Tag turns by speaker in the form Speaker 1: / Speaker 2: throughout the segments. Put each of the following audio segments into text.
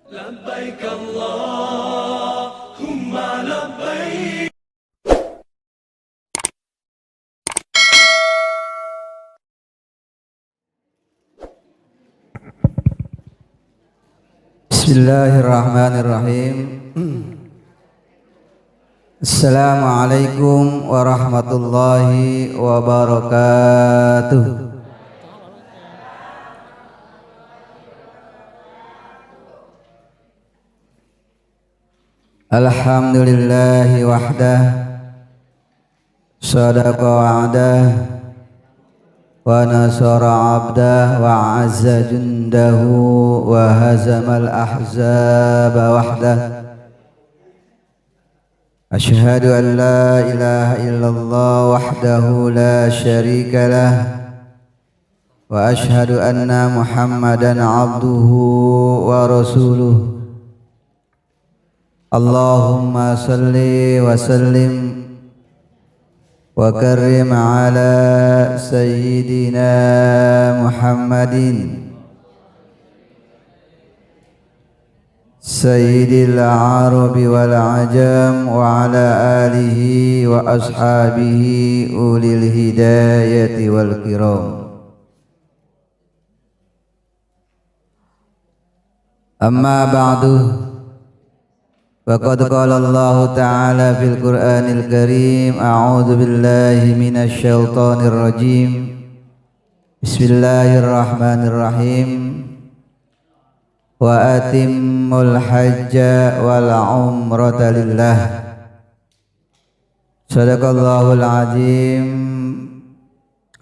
Speaker 1: لبيك اللهم لبيك.
Speaker 2: Bismillahirrahmanirrahim. Assalamualaikum warahmatullahi wabarakatuh. Alhamdulillahi wahdah, sadaqa wa'dah, wa nasara abdah, wa azza jundahu, wa hazamal ahzaba wahdah. Ashhadu an la ilaha illallah wahdahu la syarika lah, wa ashhadu anna muhammadan abduhu wa rasuluh. Allahumma salli wa sallim wa karrim ala sayyidina Muhammadin sayyidil arabi wal ajam wa ala alihi wa ashabihi ulil hidayati wal kiram. Amma ba'du, faqad qala Allah ta'ala fil Qur'anil Karim, a'udzu billahi minasy syaithanir rajim. Bismillahirrahmanirrahim. Wa atimmul hajja wal umrata lillah. Shadaqallahul azim.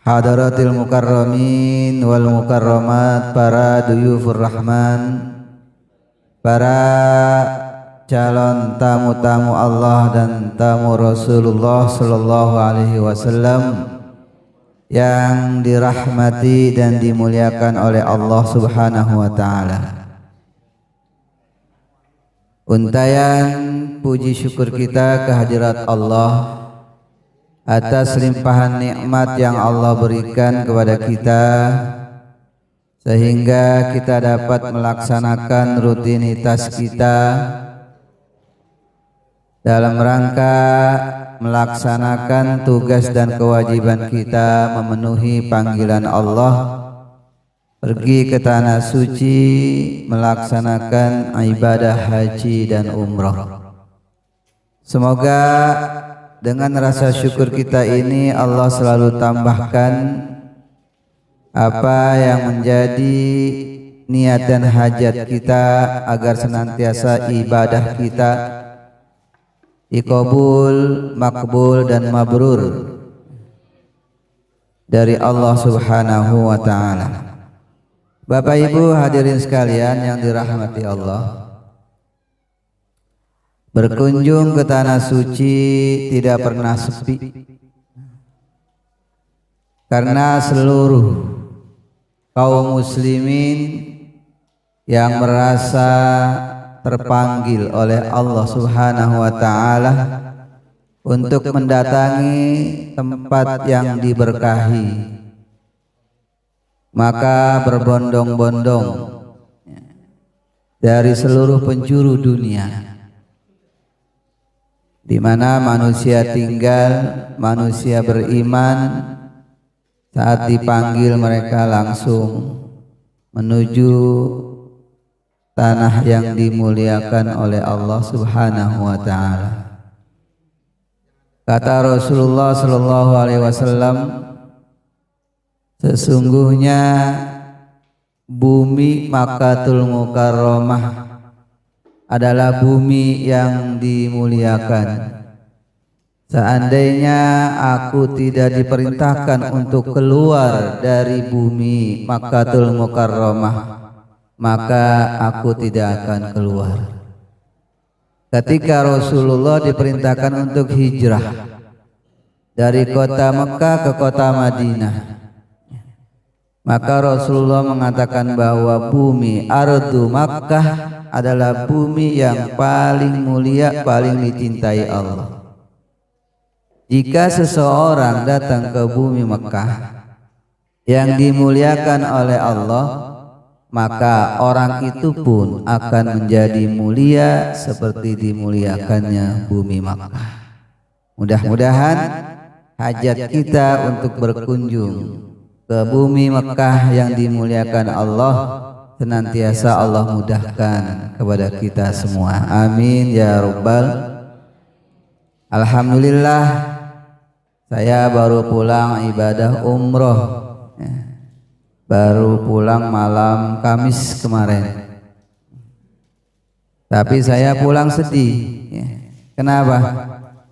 Speaker 2: Hadaratil mukarramin wal mukarramat, para duyufur rahman, para calon tamu-tamu Allah dan tamu Rasulullah sallallahu alaihi wasallam yang dirahmati dan dimuliakan oleh Allah Subhanahu wa taala. Untayan puji syukur kita kehadirat Allah atas limpahan nikmat yang Allah berikan kepada kita, sehingga kita dapat melaksanakan rutinitas kita dalam rangka melaksanakan tugas dan kewajiban kita memenuhi panggilan Allah, pergi ke tanah suci melaksanakan ibadah haji dan umrah. Semoga dengan rasa syukur kita ini Allah selalu tambahkan apa yang menjadi niat dan hajat kita, agar senantiasa ibadah kita dikabul, makbul dan mabrur dari Allah Subhanahu wa taala. Bapak Ibu hadirin sekalian yang dirahmati Allah, berkunjung ke tanah suci tidak pernah sepi, karena seluruh kaum muslimin yang merasa terpanggil oleh Allah Subhanahu wa taala untuk mendatangi tempat yang diberkahi, maka berbondong-bondong dari seluruh penjuru dunia di mana manusia tinggal, manusia beriman, saat dipanggil mereka langsung menuju tanah yang dimuliakan oleh Allah Subhanahu wa taala. Kata Rasulullah sallallahu alaihi wasallam, sesungguhnya bumi Makkatul Mukarramah adalah bumi yang dimuliakan. Seandainya aku tidak diperintahkan untuk keluar dari bumi Makkatul Mukarramah, maka aku tidak akan keluar. Ketika Rasulullah diperintahkan untuk hijrah dari kota Mekah ke kota Madinah, maka Rasulullah mengatakan bahwa bumi ardu Makkah adalah bumi yang paling mulia, paling dicintai Allah. Jika seseorang datang ke bumi Mekah yang dimuliakan oleh Allah, maka orang itu pun akan menjadi mulia seperti dimuliakannya bumi Makkah. Mudah-mudahan hajat kita untuk berkunjung ke bumi Makkah yang dimuliakan Allah senantiasa Allah mudahkan kepada kita semua. Amin ya rabbal. Alhamdulillah, saya baru pulang ibadah umroh, baru pulang malam Kamis kemarin. Tapi saya pulang sedih. Kenapa?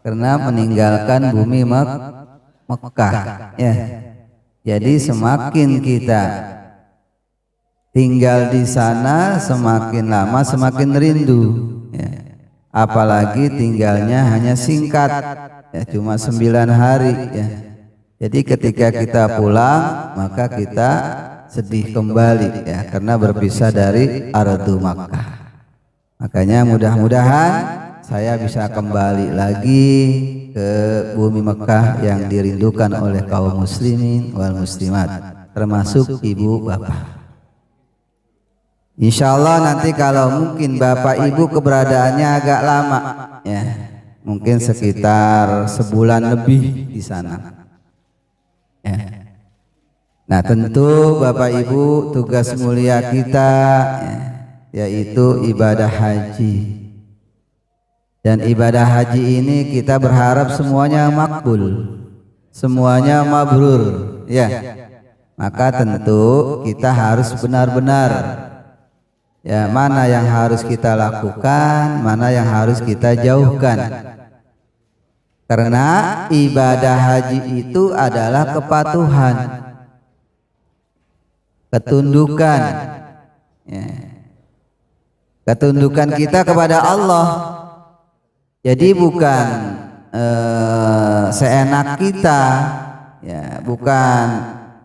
Speaker 2: Karena meninggalkan bumi Mekah. Jadi semakin kita tinggal di sana, semakin lama semakin rindu. Apalagi tinggalnya hanya singkat, cuma 9 hari. Jadi ketika kita pulang, maka kita sedih kembali, karena berpisah dari ardu Makkah. Makanya mudah-mudahan saya bisa kembali lagi ke bumi Makkah yang dirindukan oleh kaum muslimin wal muslimat, termasuk ibu bapak. Insya Allah nanti kalau mungkin bapak ibu keberadaannya agak lama, mungkin sekitar sebulan lebih di sana. Nah tentu bapak ibu tugas mulia kita yaitu ibadah haji. Dan ibadah haji ini kita berharap semuanya makbul, semuanya mabrur, Maka tentu kita harus benar-benar, mana yang harus kita lakukan, mana yang harus kita jauhkan. Karena ibadah haji itu adalah kepatuhan, ketundukan, ketundukan kita kepada Allah. Jadi bukan seenak kita, bukan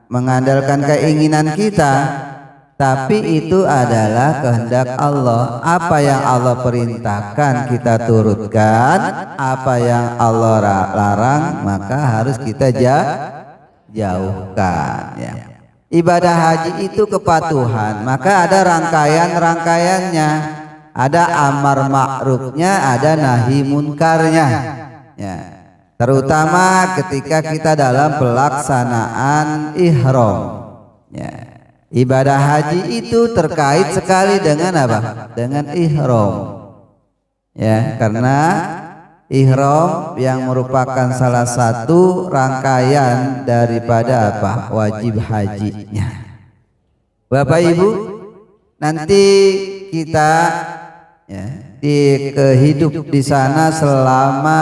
Speaker 2: mengandalkan keinginan kita, tapi itu adalah kehendak Allah. Apa yang Allah perintahkan kita turutkan, apa yang Allah larang maka harus kita jauhkan. Ibadah haji itu kepatuhan, maka ada rangkaian-rangkaiannya. Ada amar ma'rufnya, ada nahi munkarnya, terutama ketika kita dalam pelaksanaan ihram. Ibadah haji itu terkait sekali dengan apa? Dengan ihram, karena ihram yang merupakan salah satu rangkaian daripada apa? Wajib hajinya. Bapak Ibu, nanti kita hidup di sana selama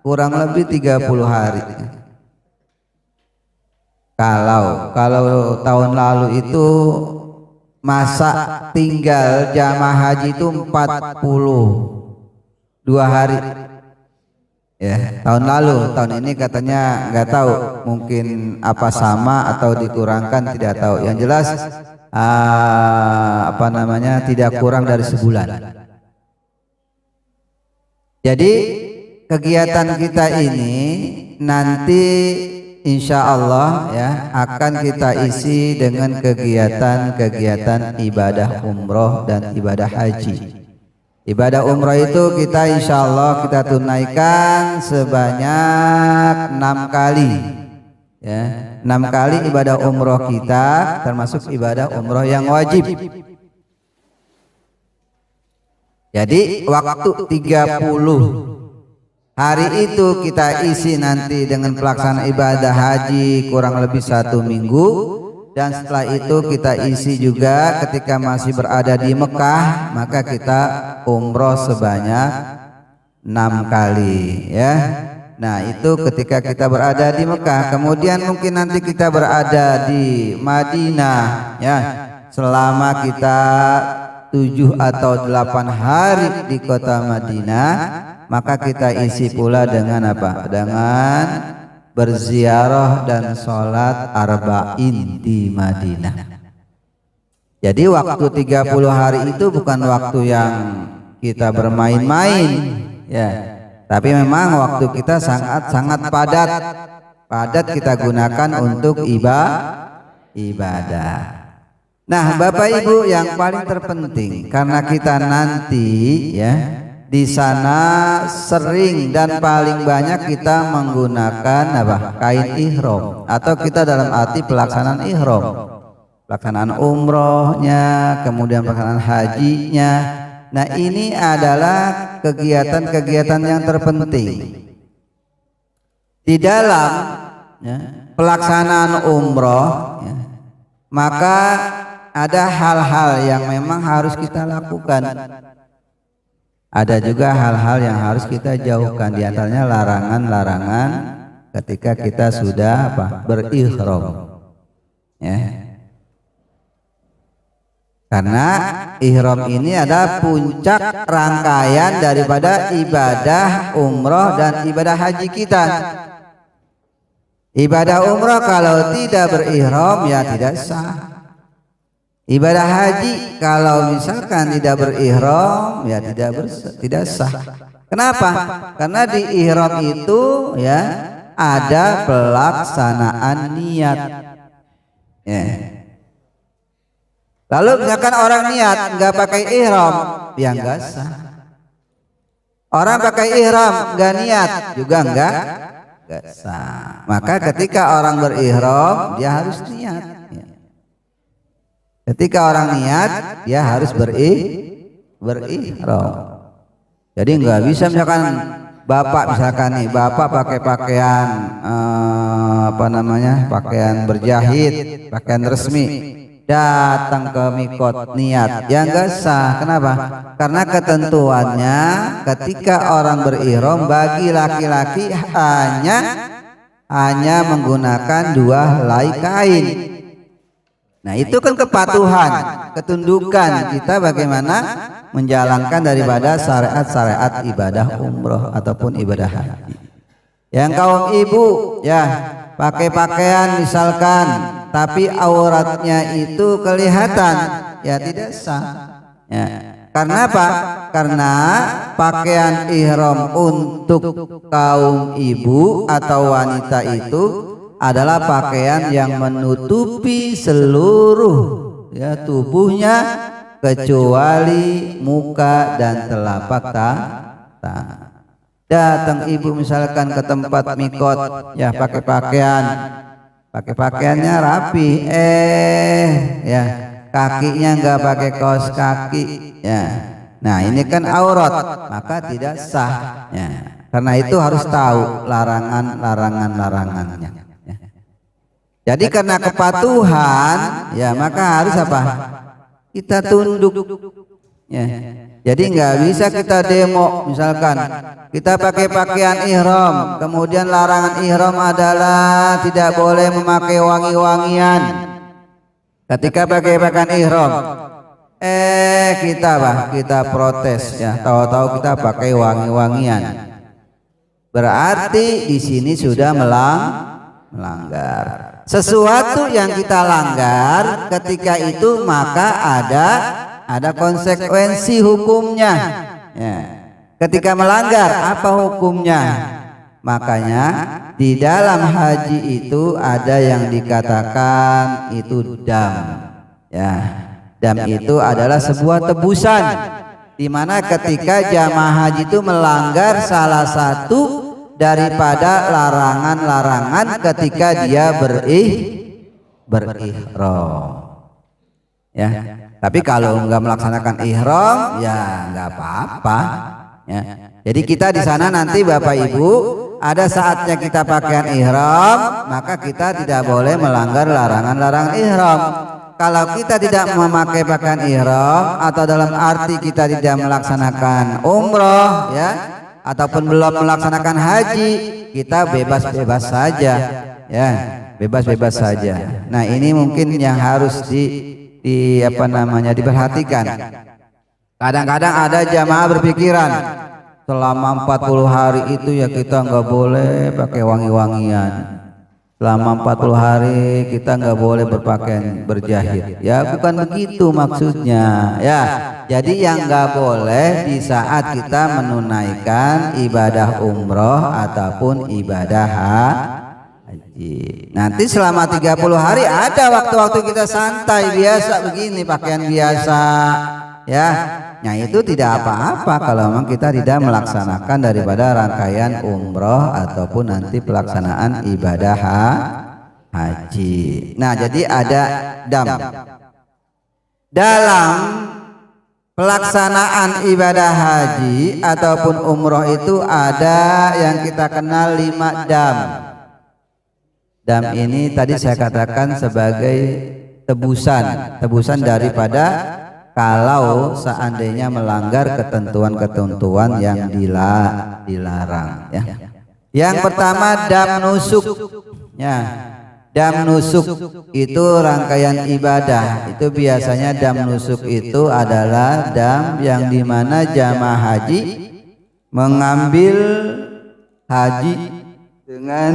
Speaker 2: kurang lebih 30 hari. Kalau tahun lalu itu masa tinggal jamaah haji itu 42 hari. Tahun lalu, tahun ini katanya nggak tahu, mungkin apa sama atau dikurangkan tidak tahu. Yang jelas tidak kurang dari sebulan. Jadi kegiatan kita ini nanti insya Allah akan kita isi dengan kegiatan ibadah umroh dan ibadah haji. Ibadah umroh itu kita insya Allah kita tunaikan sebanyak 6 kali. 6 kali ibadah umroh kita, termasuk ibadah umroh yang wajib. Jadi waktu 30 hari itu kita isi nanti dengan pelaksanaan ibadah haji kurang lebih 1 minggu. Dan setelah itu kita isi juga ketika masih berada di Mekah, maka kita umroh sebanyak 6 kali. Nah itu ketika kita berada di Mekah. Kemudian mungkin nanti kita berada di Madinah, selama kita 7 atau 8 hari di kota Madinah, maka kita isi pula dengan apa? Dengan berziarah dan sholat arba'in di Madinah. Jadi waktu 30 hari itu bukan waktu yang kita bermain-main, tapi memang waktu kita sangat padat kita gunakan untuk ibadah. Nah, Bapak Ibu, yang paling terpenting karena kita nanti ya di sana sering dan paling banyak kita menggunakan apa? Kain ihram, atau kita dalam arti pelaksanaan ihram. Pelaksanaan umrohnya, kemudian pelaksanaan hajinya. Nah, ini adalah kegiatan-kegiatan yang terpenting. Di dalam ya, pelaksanaan umroh ya, maka ada hal-hal yang memang harus kita lakukan. Ada juga hal-hal yang harus kita jauhkan, di antaranya larangan-larangan ketika kita sudah berihram. Ya. Karena ihram ini adalah puncak rangkaian daripada ibadah umroh dan ibadah haji kita. Ibadah umroh kalau tidak berihram ya tidak sah. Ibadah haji kalau misalkan tidak berihram ya tidak sah. Kenapa? Karena di ihram itu ya ada pelaksanaan niat. Ya. Lalu misalkan orang niat nggak pakai ihram ya nggak sah. Orang pakai ihram nggak niat juga nggak sah. Maka ketika orang berihram dia harus niat. Ketika orang niat dia harus berihram. Jadi nggak bisa misalkan bapak nih bapak pakai pakaian pakaian berjahit, pakaian resmi, datang ke mikot niat ya nggak sah. Kenapa? Karena ketentuannya ketika orang berihram bagi laki-laki hanya menggunakan 2 helai kain. Nah, itu kan kepatuhan, ketundukan kita bagaimana menjalankan daripada syariat-syariat ibadah umroh ataupun ibadah haji. Yang kaum ibu ya pakai pakaian misalkan tapi auratnya itu kelihatan ya tidak sah. Ya. Karena apa? Karena pakaian ihram untuk kaum ibu atau wanita itu adalah pakaian yang menutupi seluruh ya tubuhnya kecuali muka dan telapak tangan. Datang ibu misalkan ke tempat mikot ya pakai pakaiannya rapi, ya kakinya nggak pakai kaos kaki ya. Nah, ini kan aurat, maka tidak sah ya. Karena itu harus tahu larangannya. Jadi karena kepatuhan ya maka harus apa? Kita tunduk ya. Jadi nggak bisa kita demo misalkan kita pakai pakaian ihram, kemudian larangan ihram adalah tidak boleh memakai wangi-wangian ketika pakai pakaian ihram. Kita protes ya, tahu-tahu kita pakai wangi-wangian. Berarti di sini sudah melanggar. Sesuatu yang kita langgar ketika itu maka ada konsekuensi hukumnya ya. Ketika melanggar apa hukumnya? Makanya di dalam haji itu ada yang dikatakan itu dam ya. Dam itu adalah sebuah tebusan di mana ketika jamaah haji itu melanggar salah satu daripada larangan-larangan ketika dia berihram ya. Tapi kalau enggak melaksanakan ihram ya enggak apa-apa ya. Jadi kita di sana nanti Bapak Ibu ada saatnya kita pakaian ihram, maka kita tidak boleh melanggar larangan-larangan ihram. Kalau kita tidak memakai pakaian ihram atau dalam arti kita tidak melaksanakan umroh ya ataupun belum melaksanakan haji, kita bebas-bebas saja ya, bebas-bebas saja. Nah, ini mungkin yang harus diperhatikan. Kadang-kadang ada jamaah berpikiran selama 40 hari itu ya kita nggak boleh pakai wangi-wangian. Selama 40 hari kita nggak boleh berpakaian berjahit. Ya bukan begitu maksudnya ya. Jadi yang nggak boleh di saat kita menunaikan ibadah umroh ataupun ibadah haji. suci. Nanti selama 30 hari ada waktu-waktu kita santai biasa begini, pakaian biasa ya. Nah itu tidak apa-apa kalau memang kita tidak melaksanakan daripada rangkaian umroh ataupun nanti pelaksanaan ibadah haji. Nah jadi ada dam dalam pelaksanaan ibadah haji ataupun umroh itu ada yang kita kenal 5 dam. Dam ini tadi saya katakan sebagai tebusan daripada kalau seandainya melanggar ketentuan-ketentuan yang dilarang ya. Yang pertama dam nusuk ya. Dam nusuk itu rangkaian ibadah. Itu biasanya dam nusuk itu adalah dam yang dimana jamaah haji mengambil haji dengan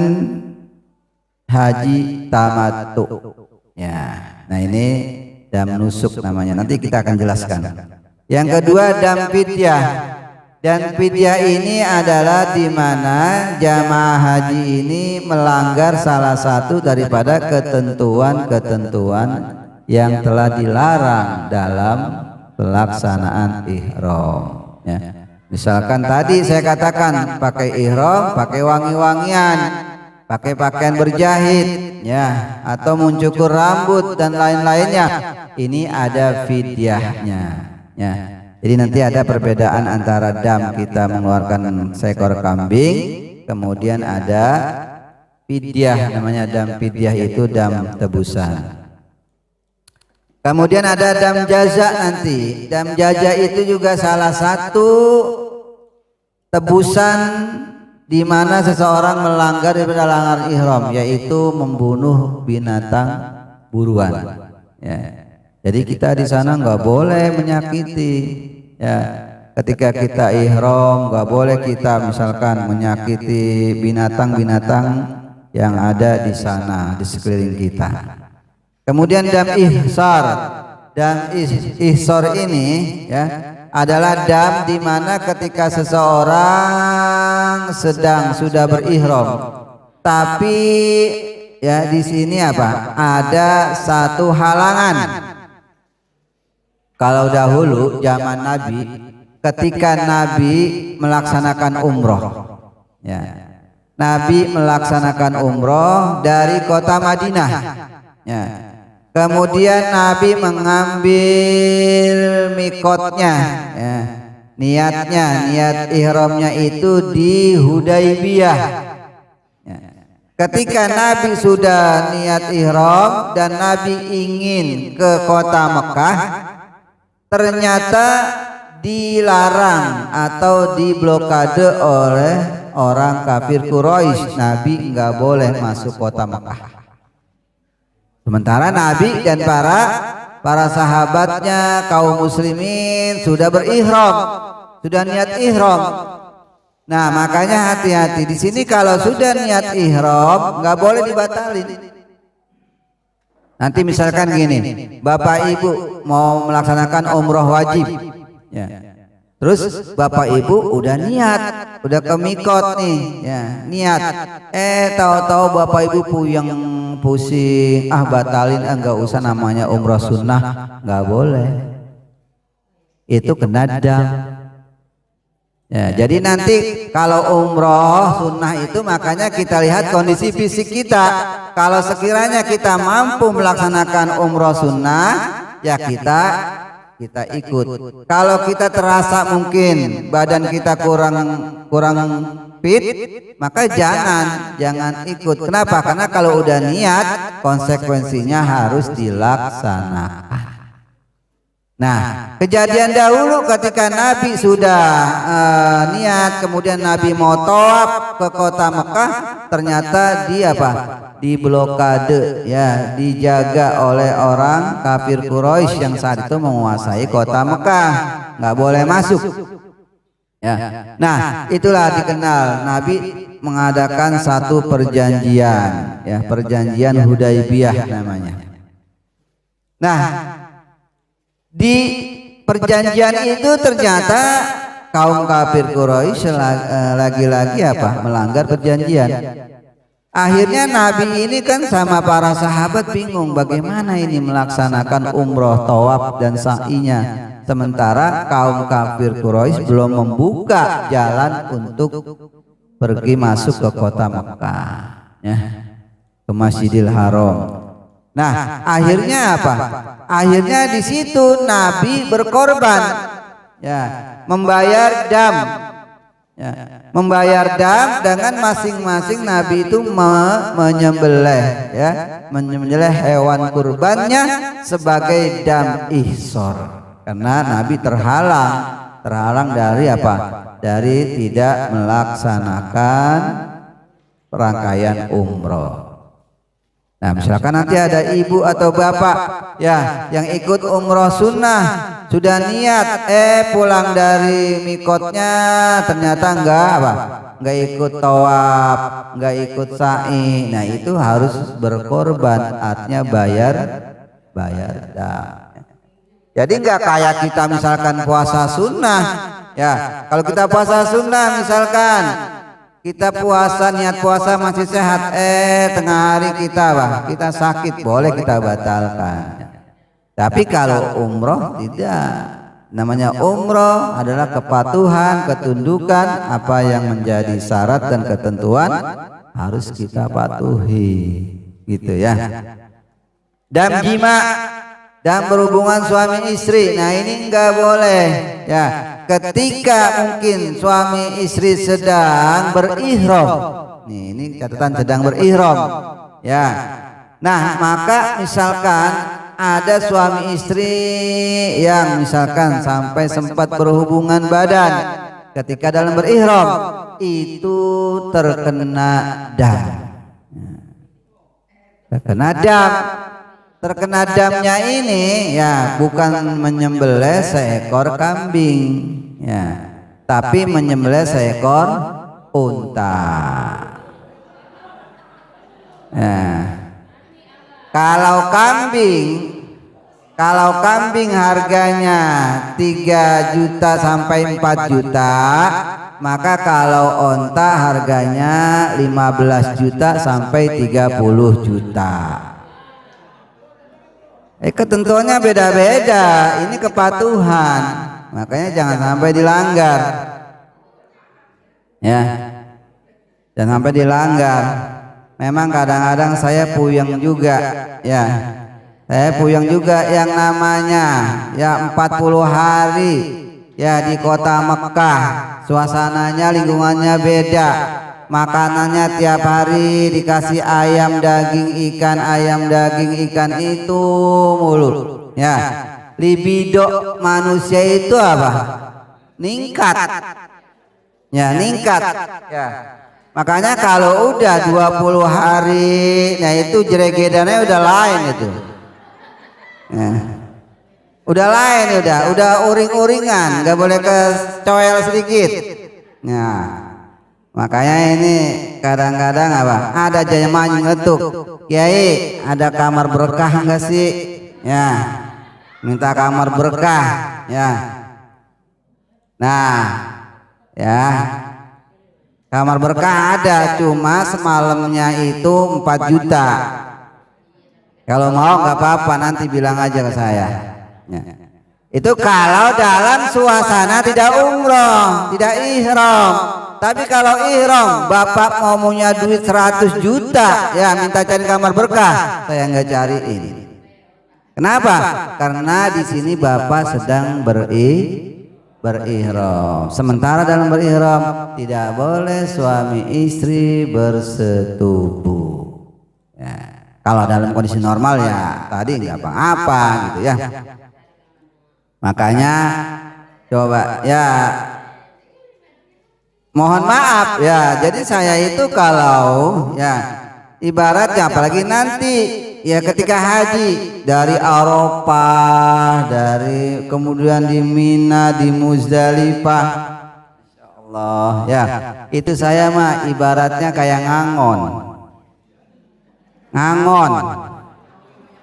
Speaker 2: haji tamattu ya. Nah ini dam nusuk namanya, nanti kita akan jelaskan. Yang kedua dam fidyah. Dan fidyah ini adalah di mana jamaah haji ini melanggar salah satu daripada ketentuan-ketentuan yang telah dilarang dalam pelaksanaan ihram ya. Misalkan tadi saya katakan pakai ihram, pakai wangi-wangian, pakai pakaian berjahit ya, atau mencukur rambut dan lain-lainnya. Ini ada fidyahnya ya. Jadi nanti ada perbedaan antara dam kita mengeluarkan seekor kambing, kemudian ada fidyah, namanya dam fidyah itu dam tebusan. Kemudian ada dam jaza nanti. Dam jaza itu juga salah satu tebusan di mana seseorang melanggar daripada larangan ihram, yaitu membunuh binatang buruan. Ya. Jadi kita di sana nggak boleh menyakiti ya. Ketika kita ihram nggak boleh kita misalkan menyakiti binatang-binatang yang ada di sana di sekeliling kita. Kemudian dam ihsar. Dam ihsar ini ya adalah dam di mana ketika seseorang sedang sudah berihram, tapi ya di sini apa? Ada satu halangan. Kalau dahulu zaman Nabi, ketika Nabi melaksanakan umroh, ya, Nabi melaksanakan umroh dari kota Madinah, ya. Kemudian Nabi mengambil mikotnya, ya. Niat ihramnya itu di Hudaybiyah. Ya. Ketika Nabi sudah niat ihram dan Nabi ingin ke kota Mekah, ternyata dilarang atau diblokade oleh orang kafir Quraisy. Nabi nggak boleh masuk kota Mekah. Sementara Nabi dan para sahabatnya kaum muslimin sudah berihram, sudah niat ihram. Nah makanya hati-hati di sini, kalau sudah niat ihram nggak boleh dibatalin. Nanti misalkan gini, Bapak Ibu mau melaksanakan umroh wajib, ya. Terus Bapak Ibu udah niat, udah ke mikot nih, ya, niat. Tahu-tahu Bapak Ibu puyeng, pusing, batalin, enggak usah, namanya umroh sunnah, nggak boleh. Itu kena dam. Ya, jadi nanti kalau umroh sunnah itu makanya kita lihat kondisi fisik kita. Kalau sekiranya kita mampu melaksanakan umroh sunnah, ya kita ikut. Kalau kita terasa mungkin badan kita kurang fit, maka jangan ikut. Kenapa? Karena kalau udah niat, konsekuensinya harus dilaksanakan. Nah, kejadian dahulu ketika Nabi sudah niat, kemudian Nabi mau tawaf ke kota Mekah, ternyata dia diblokade, ya, dijaga oleh orang kafir Quraisy yang saat itu menguasai kota Mekah, nggak boleh masuk. Ya, nah itulah dikenal Nabi mengadakan satu perjanjian, ya, perjanjian Hudaybiyah namanya. Nah, di perjanjian itu ternyata kaum kafir Quraisy lagi-lagi melanggar perjanjian. Akhirnya Nabi ini kan sama para sahabat bingung bagaimana ini melaksanakan umroh, tawaf dan sa'inya, sementara kaum kafir Quraisy belum membuka jalan untuk pergi masuk ke kota Mekah, ya, ke Masjidil Haram. Nah, akhirnya apa? Akhirnya di situ Nabi berkorban, ya, membayar dam. Ya, membayar dam dengan masing-masing Nabi itu menyembelih, ya, menyembelih hewan kurbannya sebagai dam ihsor, karena Nabi terhalang dari apa? Dari tidak melaksanakan rangkaian umroh. Nah, misalkan nanti ada ibu atau bapak, ya, yang ikut umroh sunnah, sudah niat, pulang dari mikotnya ternyata enggak ikut tawaf, enggak ikut sa'i. Nah, itu harus berkorban, artinya bayar dam. Jadi enggak kayak kita misalkan puasa sunnah, ya. Kalau kita puasa sunnah misalkan kita puasa, niat puasa masih sehat, tengah hari kita sakit, boleh kita batalkan. Tapi kalau umroh tidak. Namanya umroh adalah kepatuhan, ketundukan, apa yang menjadi syarat dan ketentuan harus kita patuhi, gitu ya. Dan jima, dan berhubungan suami istri, nah ini enggak boleh, ya. Ketika mungkin suami istri sedang berihram, ini catatan sedang berihram, ya. Nah, maka misalkan ada suami istri yang misalkan sampai sempat berhubungan badan ketika dalam berihram, itu terkena dam. Terkena damnya ini, ya, bukan menyembelih seekor kambing, ya, tapi menyembelih seekor unta. Kalau kambing harganya 3 juta sampai 4 juta, maka kalau unta harganya 15 juta sampai 30 juta. Ketentuannya beda-beda, ini kepatuhan, makanya jangan sampai dilanggar, ya, jangan sampai dilanggar. Memang kadang-kadang saya puyeng juga, ya, saya puyeng juga yang namanya, ya, 40 hari, ya, di kota Mekah, suasananya, lingkungannya beda. Makanannya tiap hari dikasih ayam daging ikan itu mulu, ya. Libido manusia itu apa? Ningkat, ya, ningkat, ya. Makanya kalau udah 20 hari, nah itu jeregedannya udah lain itu, ya. Udah lain, udah uring-uringan, nggak boleh kecoel sedikit. Nah, makanya ini kadang-kadang apa? Ada jamaah ngetuk, Kiai, ada kamar berkah enggak sih? Ya, minta kamar berkah, ya. Nah, ya, kamar berkah ada, cuma semalamnya itu 4 juta. Kalau mau nggak apa-apa, nanti bilang aja ke saya, ya. Itu kalau dalam suasana tidak umroh, tidak ihram. Tapi kalau ihram, bapak mau punya duit 100 juta, ya, minta cari kamar berkah, saya nggak cariin. Kenapa? Karena di sini bapak sedang berihram. Sementara dalam berihram tidak boleh suami istri bersetubuh. Ya, kalau dalam kondisi normal, ya, tadi nggak apa-apa, gitu, ya. Makanya coba, ya, mohon maaf, ya, jadi saya itu kalau, ya, ibaratnya apalagi nanti, ya, ketika haji dari Arafah, dari kemudian di Mina, di Muzdalifah, insyaallah, ya, itu saya mah ibaratnya kayak ngangon.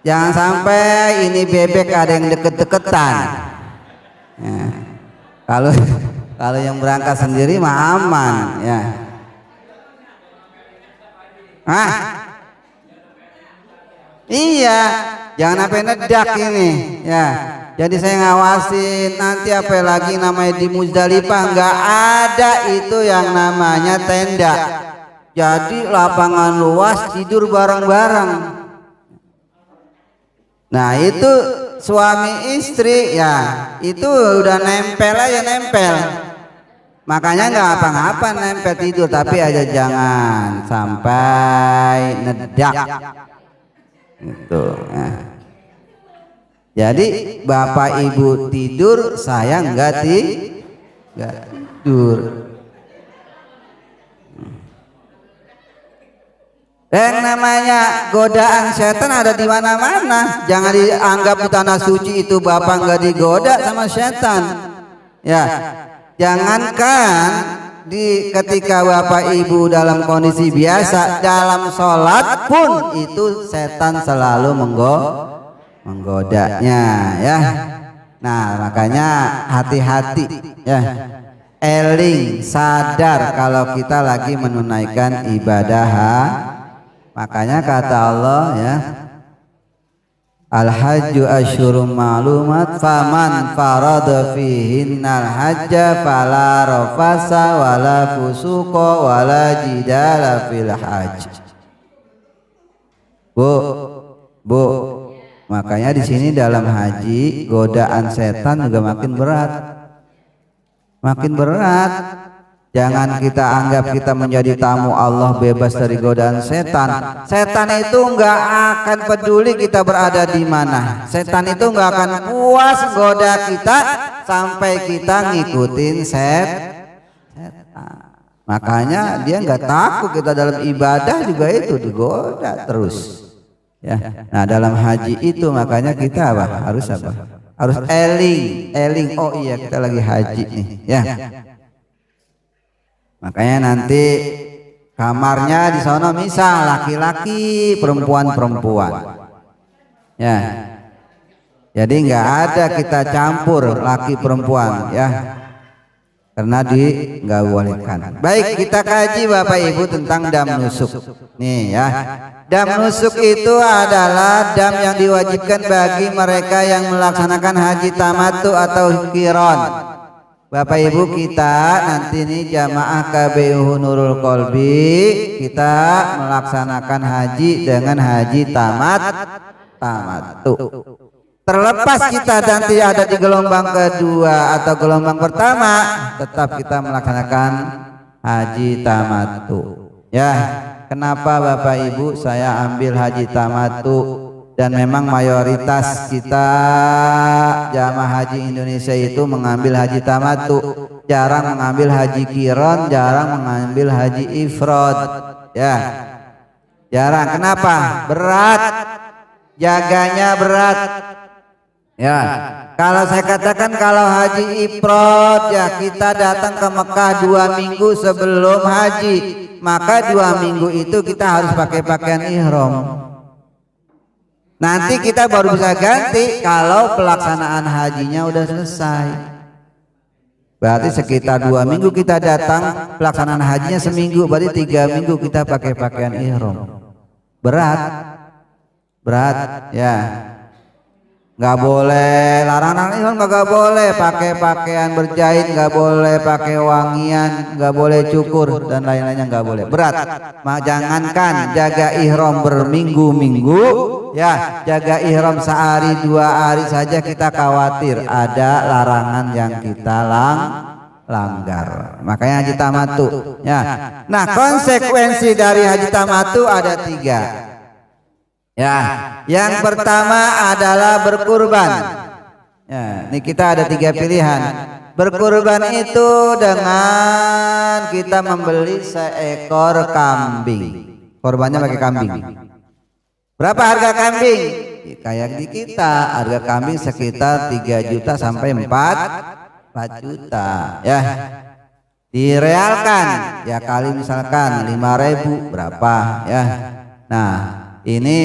Speaker 2: Jangan sampai ini bebek ada yang deket-deketan. Ya. Kalau yang berangkat sendiri mah aman, ya. Hah? Iya, jangan sampai nedak ini ya. Jadi saya ngawasin nanti apa lagi namanya di Muzdalifah nggak ada itu yang namanya tenda. Jadi lapangan luas tidur bareng-bareng. Nah itu suami istri ya itu udah nempel aja nempel. Makanya nggak apa-apa nempel tidur tapi aja jangan sampai nedak. Gitu. Nah. Jadi bapak ibu tidur saya nggak tidur. Yang namanya godaan setan ada di mana-mana. Jangan dianggap di tanah suci itu bapak nggak digoda sama setan. Ya, jangankan ketika bapak ibu dalam kondisi biasa, dalam sholat pun itu setan selalu menggodanya ya. Nah makanya hati-hati ya, eling sadar kalau kita lagi menunaikan ibadah. Makanya kata Allah ya, al-hajju asyhurum ma'lumat faman farada fihinnal hajja fala rafasa wala fusuqa wala jidala fil hajj. Bu, makanya di sini dalam haji godaan setan juga makin berat. Makin berat. Jangan kita anggap kita menjadi tamu Allah bebas dari godaan setan. Setan itu nggak akan peduli kita berada di mana. Setan itu nggak akan puas goda kita sampai kita ngikutin setan. Makanya dia nggak takut kita dalam ibadah juga itu digoda terus. Ya. Nah dalam haji itu makanya kita apa? Harus apa? Harus eling. Oh iya kita lagi haji nih. Ya. Makanya nanti kamarnya di sana misal laki-laki, perempuan-perempuan. Ya. Jadi nggak ada kita campur laki perempuan ya. Karena nggak bolehkan. Baik kita kaji Bapak Ibu tentang dam nusuk. Nih ya. Dam nusuk itu adalah dam yang diwajibkan bagi mereka yang melaksanakan haji tamattu atau qiran. Bapak Ibu kita nanti nih jamaah KBU Nurul Qalbi kita melaksanakan haji dengan haji tamattu. Terlepas kita nanti ada di gelombang kedua atau gelombang pertama, tetap kita melaksanakan haji tamattu. Ya, kenapa Bapak Ibu saya ambil haji tamattu? Dan memang mayoritas kita jamaah haji Indonesia itu mengambil haji tamattu, jarang mengambil haji qiran, jarang mengambil haji ifrad. Ya, jarang. Kenapa? Berat, jaganya berat. Ya, kalau saya katakan kalau haji ifrad ya kita datang ke Mekah 2 minggu sebelum haji, maka 2 minggu itu kita harus pakai pakaian ihram. Nanti kita baru bisa ganti kalau pelaksanaan hajinya udah selesai. Berarti sekitar 2 minggu kita datang, pelaksanaan hajinya seminggu, berarti 3 minggu kita pakai pakaian ihram. Berat ya. Nggak boleh, larangan ihram nggak boleh pakai pakaian berjahit, nggak boleh pakai wangian, nggak boleh cukur dan lain-lainnya nggak boleh. Berat. Jangankan jaga ihram berminggu-minggu, ya jaga ihram sehari 2 hari saja kita khawatir ada larangan yang kita langgar. Makanya haji tamattu. Ya. Nah konsekuensi dari haji tamattu ada 3. Ya, yang pertama adalah berkurban. Ya, ini kita ada 3 pilihan. Berkurban itu dengan kita membeli seekor kambing. Korbannya pakai kambing. Berapa harga kambing? Kayak di kita, harga kambing sekitar 3 juta sampai 4 juta. Ya, direalkan. Ya kali misalkan 5.000 berapa? Ya, nah. Ini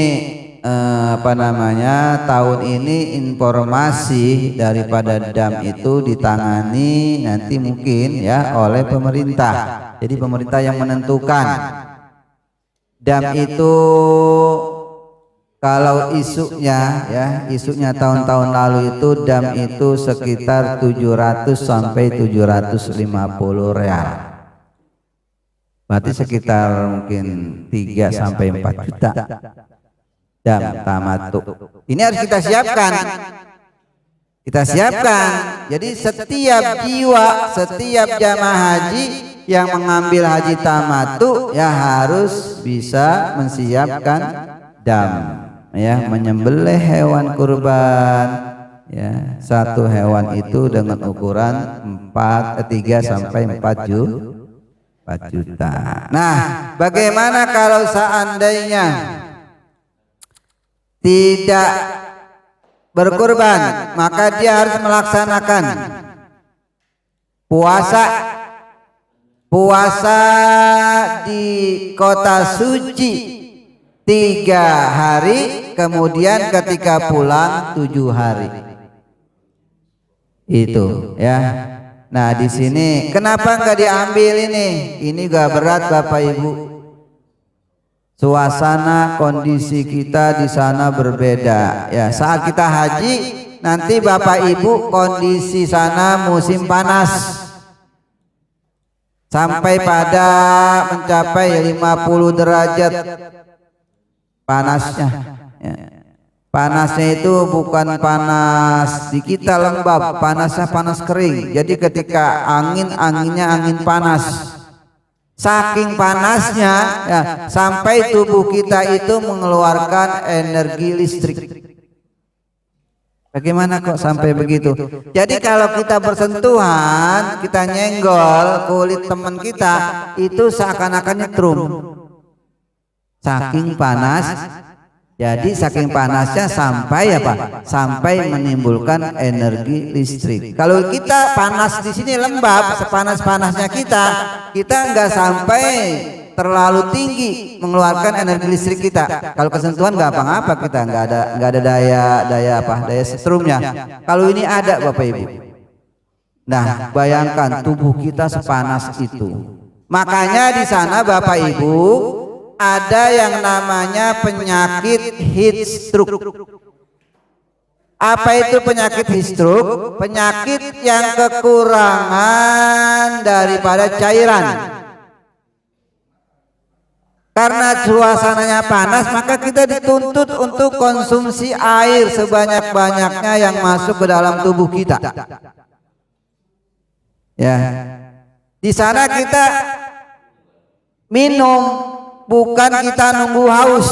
Speaker 2: tahun ini informasi daripada dam itu ditangani nanti mungkin ya oleh pemerintah. Jadi pemerintah yang menentukan Dam itu kalau isunya ya, isunya tahun-tahun lalu itu dam itu sekitar 700 sampai 750 real. Berarti sekitar mungkin 3 sampai 4 juta dam tamatu. Ini harus kita siapkan. Kita siapkan. Jadi setiap jiwa, setiap jamaah haji yang mengambil haji tamatu ya harus bisa mensiapkan dam, ya, menyembelih hewan kurban, ya, satu hewan itu dengan ukuran 3 sampai 4 juta. Nah, bagaimana kalau seandainya tidak berkurban, maka dia harus melaksanakan puasa di kota suci 3 hari, kemudian ketika pulang 7 hari. Itu ya. Nah, di sini kenapa enggak diambil ini? Ini gak berat Bapak Ibu. Suasana kondisi kita di sana berbeda. Ya, saat kita haji nanti Bapak Ibu kondisi sana musim panas. Sampai pada mencapai 50 derajat panasnya, ya. Panasnya itu bukan panas di kita lembab, panasnya panas kering. Jadi ketika anginnya angin panas, saking panasnya ya, sampai tubuh kita itu mengeluarkan energi listrik. Bagaimana kok sampai begitu? Jadi kalau kita bersentuhan, kita nyenggol kulit teman kita, itu seakan-akan nyetrum. Saking panas. Jadi saking panasnya sampai apa? Sampai menimbulkan energi listrik. Kalau kita panas di sini lembab, sepanas-panasnya kita nggak sampai terlalu tinggi mengeluarkan energi listrik kita. Kalau kesentuhan nggak apa-apa, kita nggak ada daya setrumnya. Kalau ini ada Bapak Ibu. Nah, bayangkan tubuh kita sepanas itu. Makanya di sana Bapak Ibu ada yang namanya penyakit heat stroke. Apa itu penyakit heat stroke? Penyakit yang kekurangan daripada cairan. Karena suasananya panas, maka kita dituntut untuk konsumsi air sebanyak-banyaknya yang masuk ke dalam tubuh kita. Ya, di sana kita minum, bukan kita nunggu haus.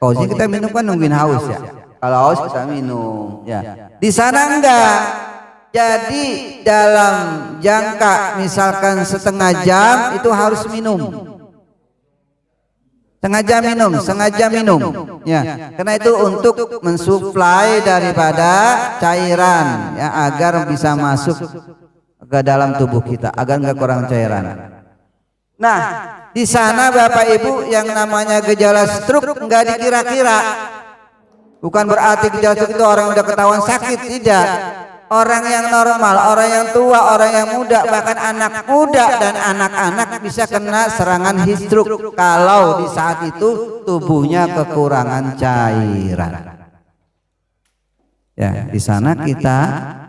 Speaker 2: Kalau sini kita minum kan nungguin haus ya. Kalau haus kita minum. Ya, di sana enggak. Jadi dalam jangka misalkan setengah jam itu harus minum. Sengaja minum, ya, karena itu untuk mensuplai daripada cairan, ya, agar bisa masuk ke dalam tubuh kita, agar nggak kurang cairan. Nah, di sana Bapak Ibu yang namanya gejala stroke nggak dikira-kira, bukan berarti gejala stroke itu orang udah ketahuan sakit, tidak. Orang yang normal, orang yang tua, orang yang muda, bahkan anak muda dan anak-anak bisa kena serangan heat stroke kalau di saat itu tubuhnya kekurangan cairan. Ya, di sana kita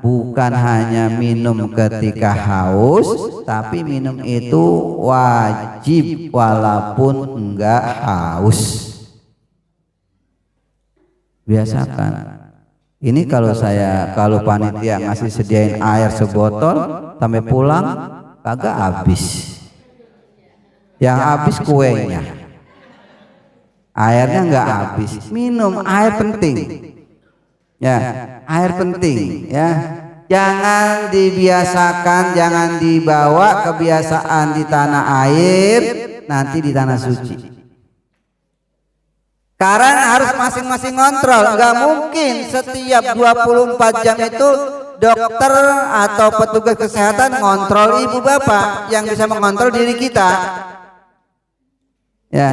Speaker 2: bukan hanya minum ketika haus, tapi minum itu wajib walaupun enggak haus. Biasakan. Ini kalau panitia ngasih sediain air sebotol sampai pulang kagak habis. Yang habis kuenya. Airnya nggak habis. Minum air penting. Ya, air penting ya. Jangan dibiasakan, jangan dibawa kebiasaan di tanah air, nanti di tanah suci. Sekarang harus masing-masing kontrol. Nggak mungkin setiap 24 jam itu dokter atau petugas kesehatan ngontrol ibu bapak. Yang bisa mengontrol diri kita. Ya,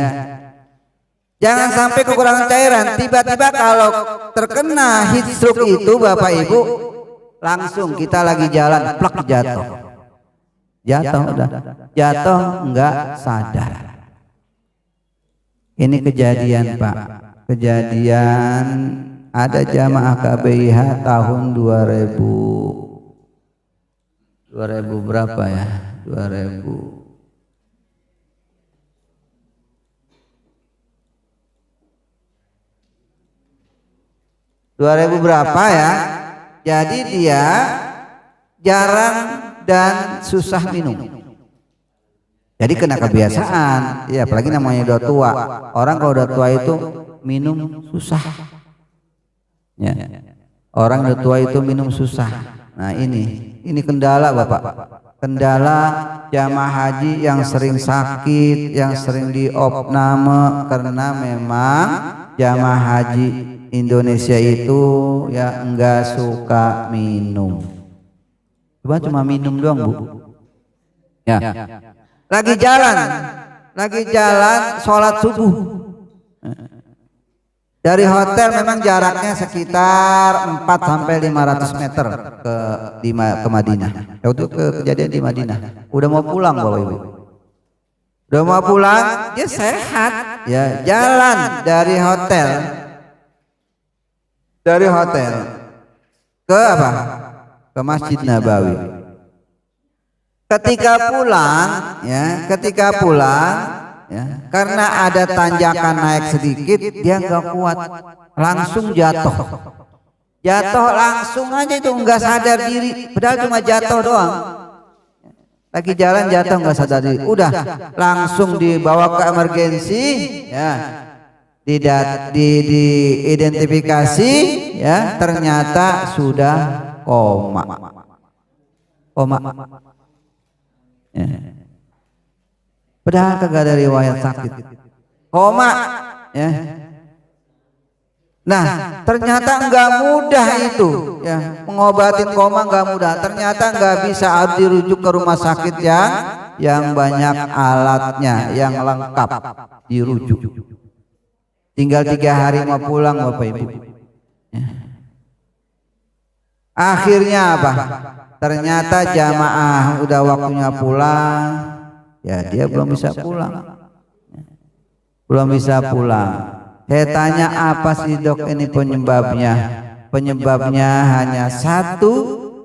Speaker 2: jangan sampai kekurangan cairan. Tiba-tiba kalau terkena heat stroke itu Bapak Ibu, langsung kita lagi jalan plak jatuh udah jatuh nggak sadar. Ini kejadian Pak, kejadian ada jamaah KBIH tahun 2000 berapa ya? 2000 berapa ya? Jadi dia jarang dan susah minum. Jadi kena kebiasaan. Ya, apalagi namanya udah tua. Orang kalau udah tua itu minum susah. Ya. Orang udah tua itu minum susah. Nah, ini kendala Bapak. Kendala jamaah haji yang sering sakit, yang sering diopname karena memang jamaah haji Indonesia itu ya enggak suka minum. Cuma minum doang Bu. Ya. Lagi jalan sholat subuh. Dari hotel memang jaraknya sekitar 4 sampai 500 meter ke Madinah. Waktu kejadian di Madinah. Udah mau pulang Bapak Ibu. Udah mau pulang, dia sehat. Ya, jalan dari hotel ke apa? Ke Masjid Nabawi. Ketika pulang, ya, karena ada tanjakan naik sedikit, dia nggak kuat, langsung jatuh langsung aja itu, nggak sadar diri, padahal cuma jatuh doang. Lagi jalan jatuh nggak sadar diri, udah langsung dibawa ke emergensi, ya. Diidentifikasi, ya, ternyata sudah koma. Ya. Padahal kagak ada riwayat sakit, koma, ya. Nah, ternyata enggak mudah itu, ya, mengobatin koma enggak mudah. Ternyata enggak bisa, harus dirujuk ke rumah sakit yang banyak alatnya, yang lengkap, dirujuk. Tinggal 3 hari mau pulang Bapak Ibu. Ya. Akhirnya apa? Ternyata jamaah udah waktunya pulang, ya dia belum bisa pulang. Saya tanya, apa sih Dok ini penyebabnya? Penyebabnya hanya satu,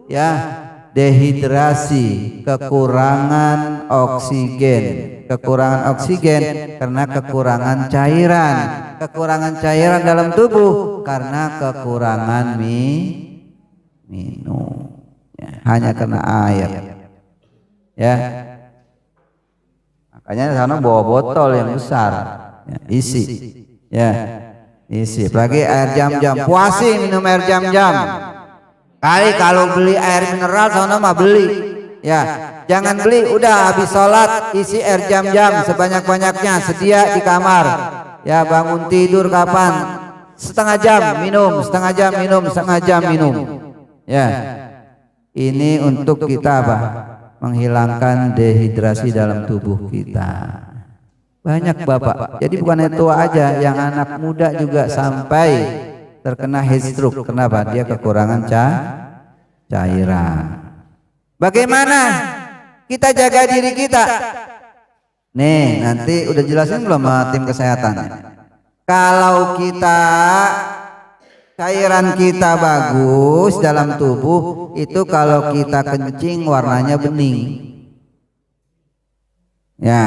Speaker 2: ya, dehidrasi, kekurangan oksigen. Kekurangan oksigen karena kekurangan cairan dalam tubuh karena kekurangan minum. Ya, hanya karena air, ya. Makanya sana bawa botol yang besar, ya, isi, ya, isi. Apalagi air jam-jam, puasi minum air jam-jam. Kali kalau beli air mineral sana mah beli, ya. Jangan beli, udah habis sholat isi air jam-jam sebanyak-banyaknya, sedia di kamar. Ya, bangun tidur kapan? Setengah jam minum, setengah jam minum. Ya. Ini untuk kita apa? Menghilangkan dehidrasi dalam tubuh kita. Banyak Bapak. Jadi bukan tua aja, yang anak muda juga sampai terkena heat stroke. Kenapa? Dia kekurangan cairan. Bagaimana kita jaga diri kita? Nih, nanti udah jelasin belum tim kesehatan? Kalau kita cairan kita bagus dalam tubuh, itu kalau kita kencing warnanya bening. Ya,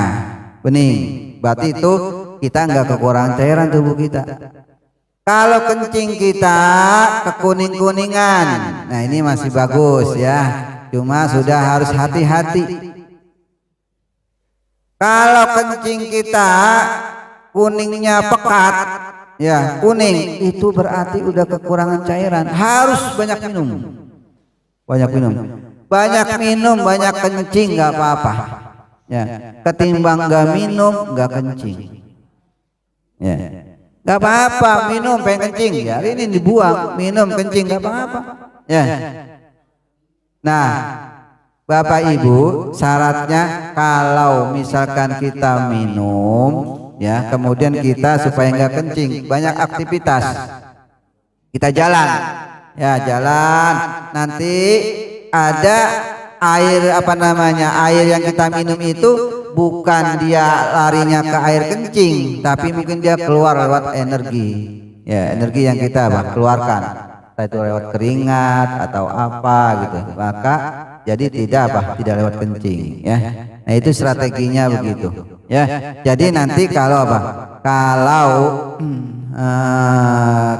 Speaker 2: bening. Berarti itu kita enggak kekurangan cairan tubuh kita. Kalau kencing kita kekuning-kuningan, nah ini masih bagus, ya. Cuma sudah harus hati-hati. Kalau kencing kita kuningnya pekat, ya, kuning, itu berarti udah kekurangan cairan, harus banyak minum. Banyak kencing nggak apa-apa, ya. Ketimbang nggak minum, nggak kencing, ya. Nggak apa-apa, minum pengen kencing, ya ini dibuang, minum kencing nggak apa-apa, ya. Nah, Bapak Ibu, syaratnya kalau misalkan kita minum, ya, kemudian kita supaya nggak kencing, banyak aktivitas, kita jalan, ya, jalan. Nanti ada air, apa namanya, air yang kita minum itu bukan dia larinya ke air kencing, tapi mungkin dia keluar lewat energi. Ya, energi yang kita keluarkan. Entah itu lewat keringat atau apa gitu. Maka jadi tidak lewat kencing ya. Nah, itu strateginya begitu. Ya. Jadi nanti kalau Kalau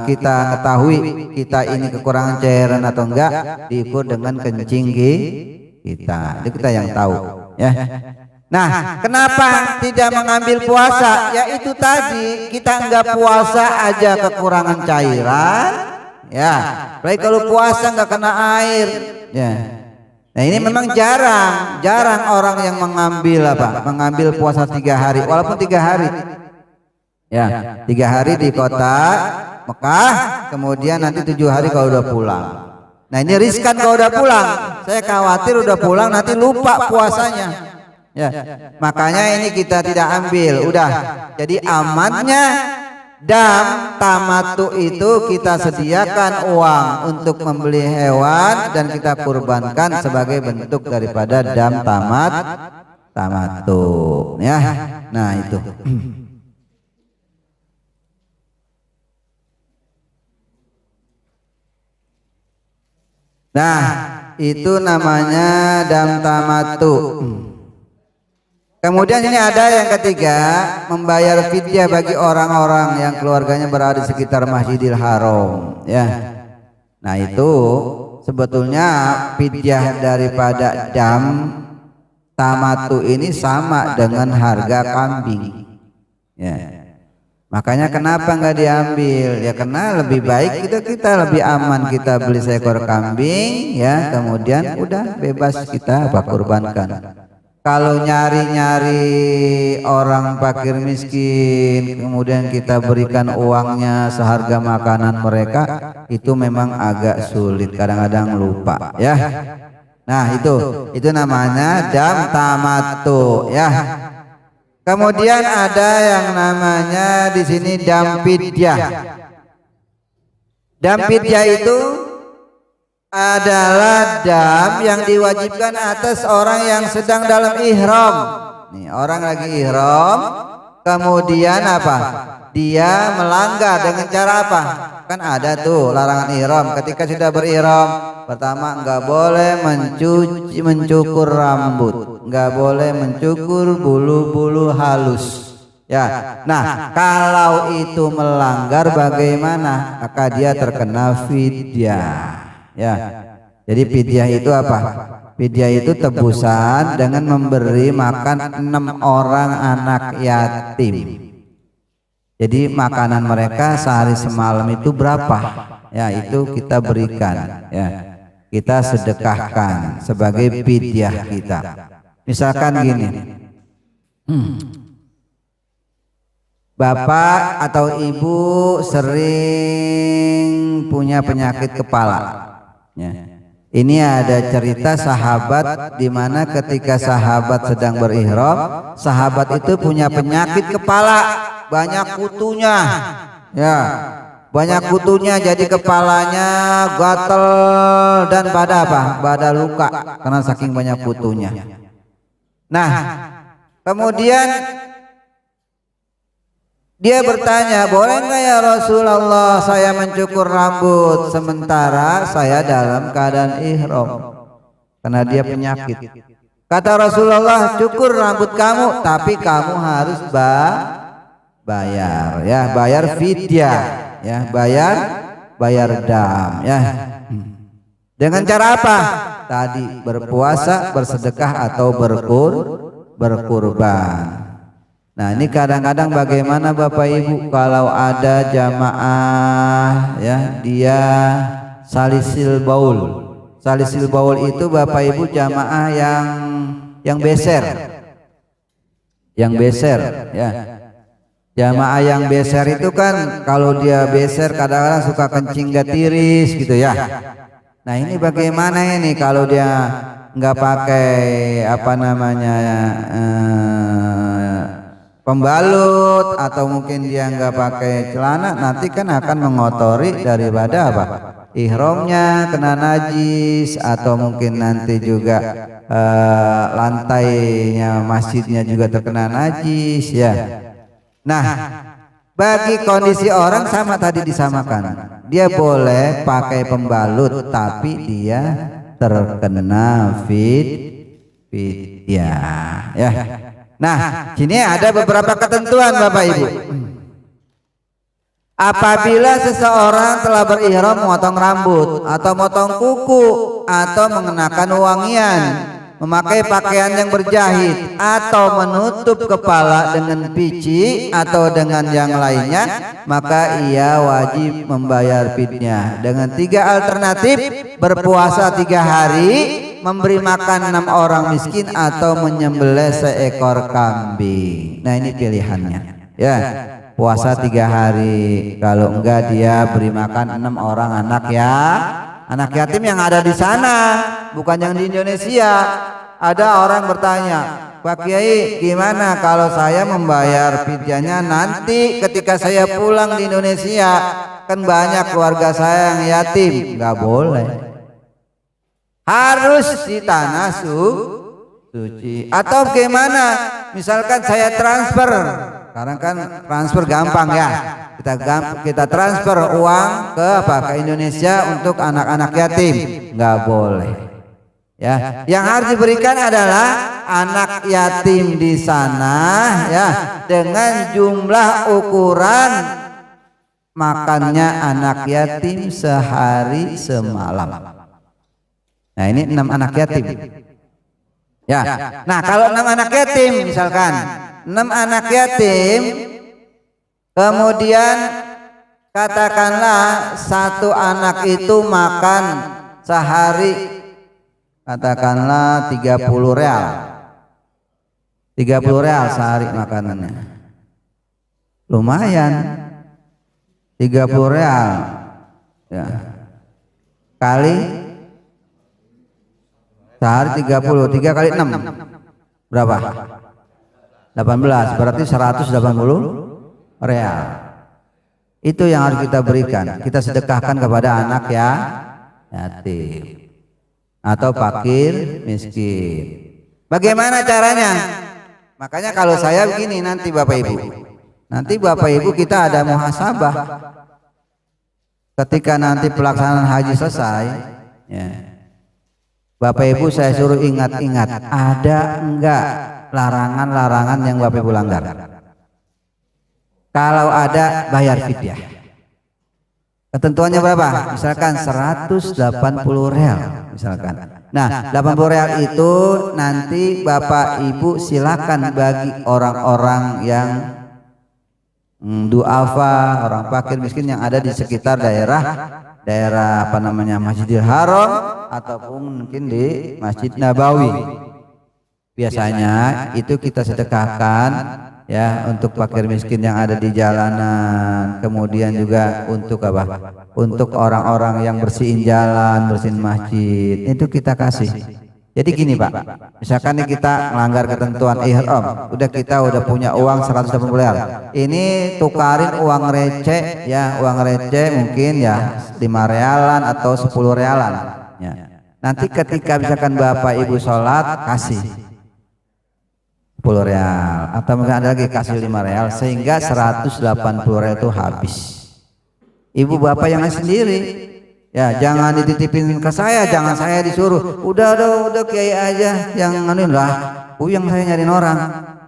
Speaker 2: kita ketahui kita ini kekurangan cairan atau enggak, diukur dengan kencing kita. Itu kita yang tahu ya. Nah, kenapa tidak mengambil puasa? Ya itu tadi, kita enggak puasa aja kekurangan cairan ya. Baik kalau puasa enggak kena air ya. Nah, ini memang jarang orang yang mengambil puasa 3 hari, walaupun 3 hari ya, 3 hari di kota Mekah, kemudian nanti 7 hari kalau udah pulang. Nah, ini riskan kalau udah pulang. Saya khawatir udah pulang nanti lupa puasanya. Ya, makanya ini kita tidak ambil. Udah. Jadi amannya dam tamatu itu kita sediakan uang untuk membeli hewan dan kita kurbankan sebagai bentuk daripada dam tamatu ya. Nah, itu. Nah, itu namanya dam tamatu. Kemudian ini ada yang ketiga, membayar fidyah bagi orang-orang yang keluarganya berada di sekitar Masjidil Haram ya. Nah, itu sebetulnya fidyah daripada dam tamatu ini sama dengan harga kambing ya. Makanya kenapa nggak diambil? Ya karena lebih baik kita lebih aman kita beli seekor kambing ya, kemudian udah bebas kita kurbankan. Kalau nyari-nyari orang fakir miskin kemudian kita berikan uangnya seharga makanan mereka, itu memang agak sulit, kadang-kadang lupa ya. Nah, itu namanya dam tamatu ya. Kemudian ada yang namanya di sini dam fidyah. Dam fidyah itu adalah dam yang diwajibkan atas orang yang sedang dalam ihram. Nih, orang lagi ihram, kemudian dia melanggar dengan cara Kan ada tuh larangan ihram. Ketika sudah berihram, pertama enggak boleh mencukur rambut, enggak boleh mencukur bulu-bulu halus. Ya. Nah, kalau itu melanggar bagaimana? Maka dia terkena fidyah. Ya, jadi fidyah itu Fidyah itu tebusan dengan memberi makan 6 orang anak yatim. Jadi makanan mereka sehari semalam itu berapa? Ya, itu kita berikan. Ya, kita sedekahkan sebagai fidyah kita. Misalkan gini, bapak atau ibu sering punya penyakit kepala. Ya. Ini ada cerita sahabat di mana ketika sahabat sedang berihram, sahabat itu punya penyakit kepala, banyak kutunya. Ya, banyak kutunya, jadi kepalanya gatel dan pada luka karena saking banyak kutunya. Nah, kemudian dia bertanya, boleh nggak ya Rasulullah saya mencukur rambut sementara saya dalam keadaan ihram? Karena dia penyakit. Kata Rasulullah, cukur rambut kamu, tapi kamu harus bayar, ya, bayar fidyah, ya, bayar dam, ya. Dengan cara apa? Tadi berpuasa, bersedekah atau berkurban. Nah, ini kadang-kadang bagaimana Bapak Ibu kalau ada jamaah ya, dia salisil baul. Salisil baul itu Bapak Ibu jamaah yang beser. Yang beser ya. Jamaah yang beser itu kan kalau dia beser kadang-kadang suka kencing gak tiris gitu ya. Nah, ini bagaimana ini kalau dia nggak pakai pembalut atau mungkin dia nggak pakai celana, nanti kan akan mengotori daripada ihramnya kena najis, atau mungkin nanti juga lantainya masjidnya juga terkena najis ya. Nah, bagi kondisi orang sama tadi disamakan. Dia boleh pakai pembalut tapi dia terkena fidyah ya. Nah, sini ada beberapa ketentuan Bapak Ibu. Apabila seseorang telah berihram memotong rambut atau motong kuku atau mengenakan wangian, memakai pakaian yang berjahit atau menutup kepala dengan pici atau dengan yang lainnya, maka ia wajib membayar fidyah dengan 3 alternatif: berpuasa 3 hari, memberi makan 6 orang miskin, atau menyembelih seekor kambing. Nah, ini pilihannya ya. Puasa 3 hari, kalau enggak dia beri makan 6 orang anak yatim yang ada di sana, bukan yang di Indonesia. Ada orang bertanya, Pak Kiai, gimana kalau saya membayar fidyahnya nanti ketika saya pulang di Indonesia? Kan banyak keluarga saya yang yatim. Enggak boleh, harus di tanah suci. Atau gimana? Misalkan saya transfer, sekarang kan transfer gampang ya, kita transfer uang ke Indonesia untuk anak-anak yatim. Nggak boleh ya. Yang harus diberikan adalah anak yatim di sana ya, dengan jumlah ukuran makannya anak yatim sehari semalam. Nah, ini 6 anak yatim ya. Nah, kalau 6 anak yatim, misalkan 6 anak yatim, kemudian katakanlah satu anak itu makan sehari katakanlah 30 real. 30 real sehari makanannya. Lumayan. 30 real ya. Kali sehari 30, 3 kali 6 berapa? 18, berarti 180 real. Itu yang harus kita berikan. Kita sedekahkan kepada anak yatim atau fakir miskin. Bagaimana caranya? Makanya kalau saya begini, nanti Bapak Ibu kita ada muhasabah ketika nanti pelaksanaan haji selesai ya. Bapak Ibu saya suruh ingat-ingat, ada enggak larangan-larangan yang Bapak Ibu langgar? Kalau ada, bayar fidyah. Ketentuannya berapa? Misalkan 180 real misalkan. Nah, 80 real itu nanti Bapak Ibu silakan bagi orang-orang yang duafa, orang fakir miskin yang ada di sekitar daerah Masjidil Haram ataupun mungkin di Masjid Nabawi. Biasanya itu kita sedekahkan ya untuk fakir miskin yang ada di jalanan, kemudian juga untuk untuk orang-orang yang bersihin jalan, bersihin masjid, itu kita kasih. Jadi gini Pak, misalkan nih kita melanggar ketentuan ihram, udah punya uang 180 real, ini tukarin uang receh ya, uang receh mungkin ya 5 realan atau 10 realan ya. Nanti ketika misalkan Bapak Ibu sholat kasih 10 real, atau mungkin ada lagi kasih 5 real, sehingga 180 real itu habis. Ibu bapak yang sendiri ya, jangan dititipin ke saya, jangan saya disuruh. Udah kiai aja yang nganuin lah, yang saya nyariin orang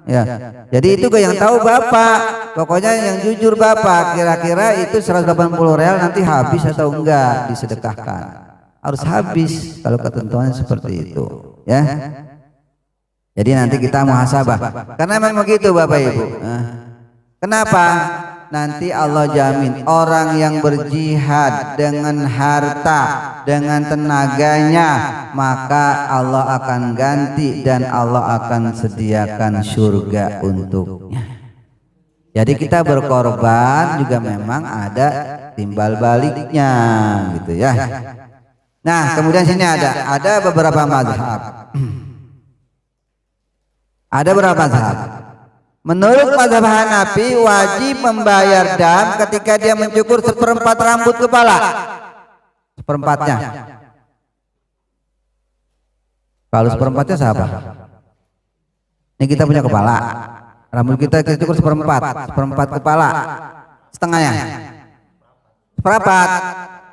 Speaker 2: ya. Jadi itu yang tahu bapak, pokoknya yang jujur bapak, kira-kira itu 180 real nanti habis atau enggak disedekahkan. Harus habis kalau ketentuannya seperti itu ya. Jadi nanti kita muhasabah, karena memang begitu Bapak Ibu. Kenapa? Nanti Allah jamin orang yang berjihad dengan harta, dengan tenaganya, maka Allah akan ganti dan Allah akan sediakan surga untuknya. Jadi kita berkorban juga memang ada timbal baliknya gitu ya. Nah, kemudian sini ada beberapa mazhab. Ada beberapa mazhab. Menurut mazhab Hanafi wajib membayar dam ketika dia mencukur 1/4 rambut kepala. seperempatnya. Kalau seperempatnya siapa? Ini kita punya kepala, rambut kita cukur seperempat kepala, setengahnya seperempat.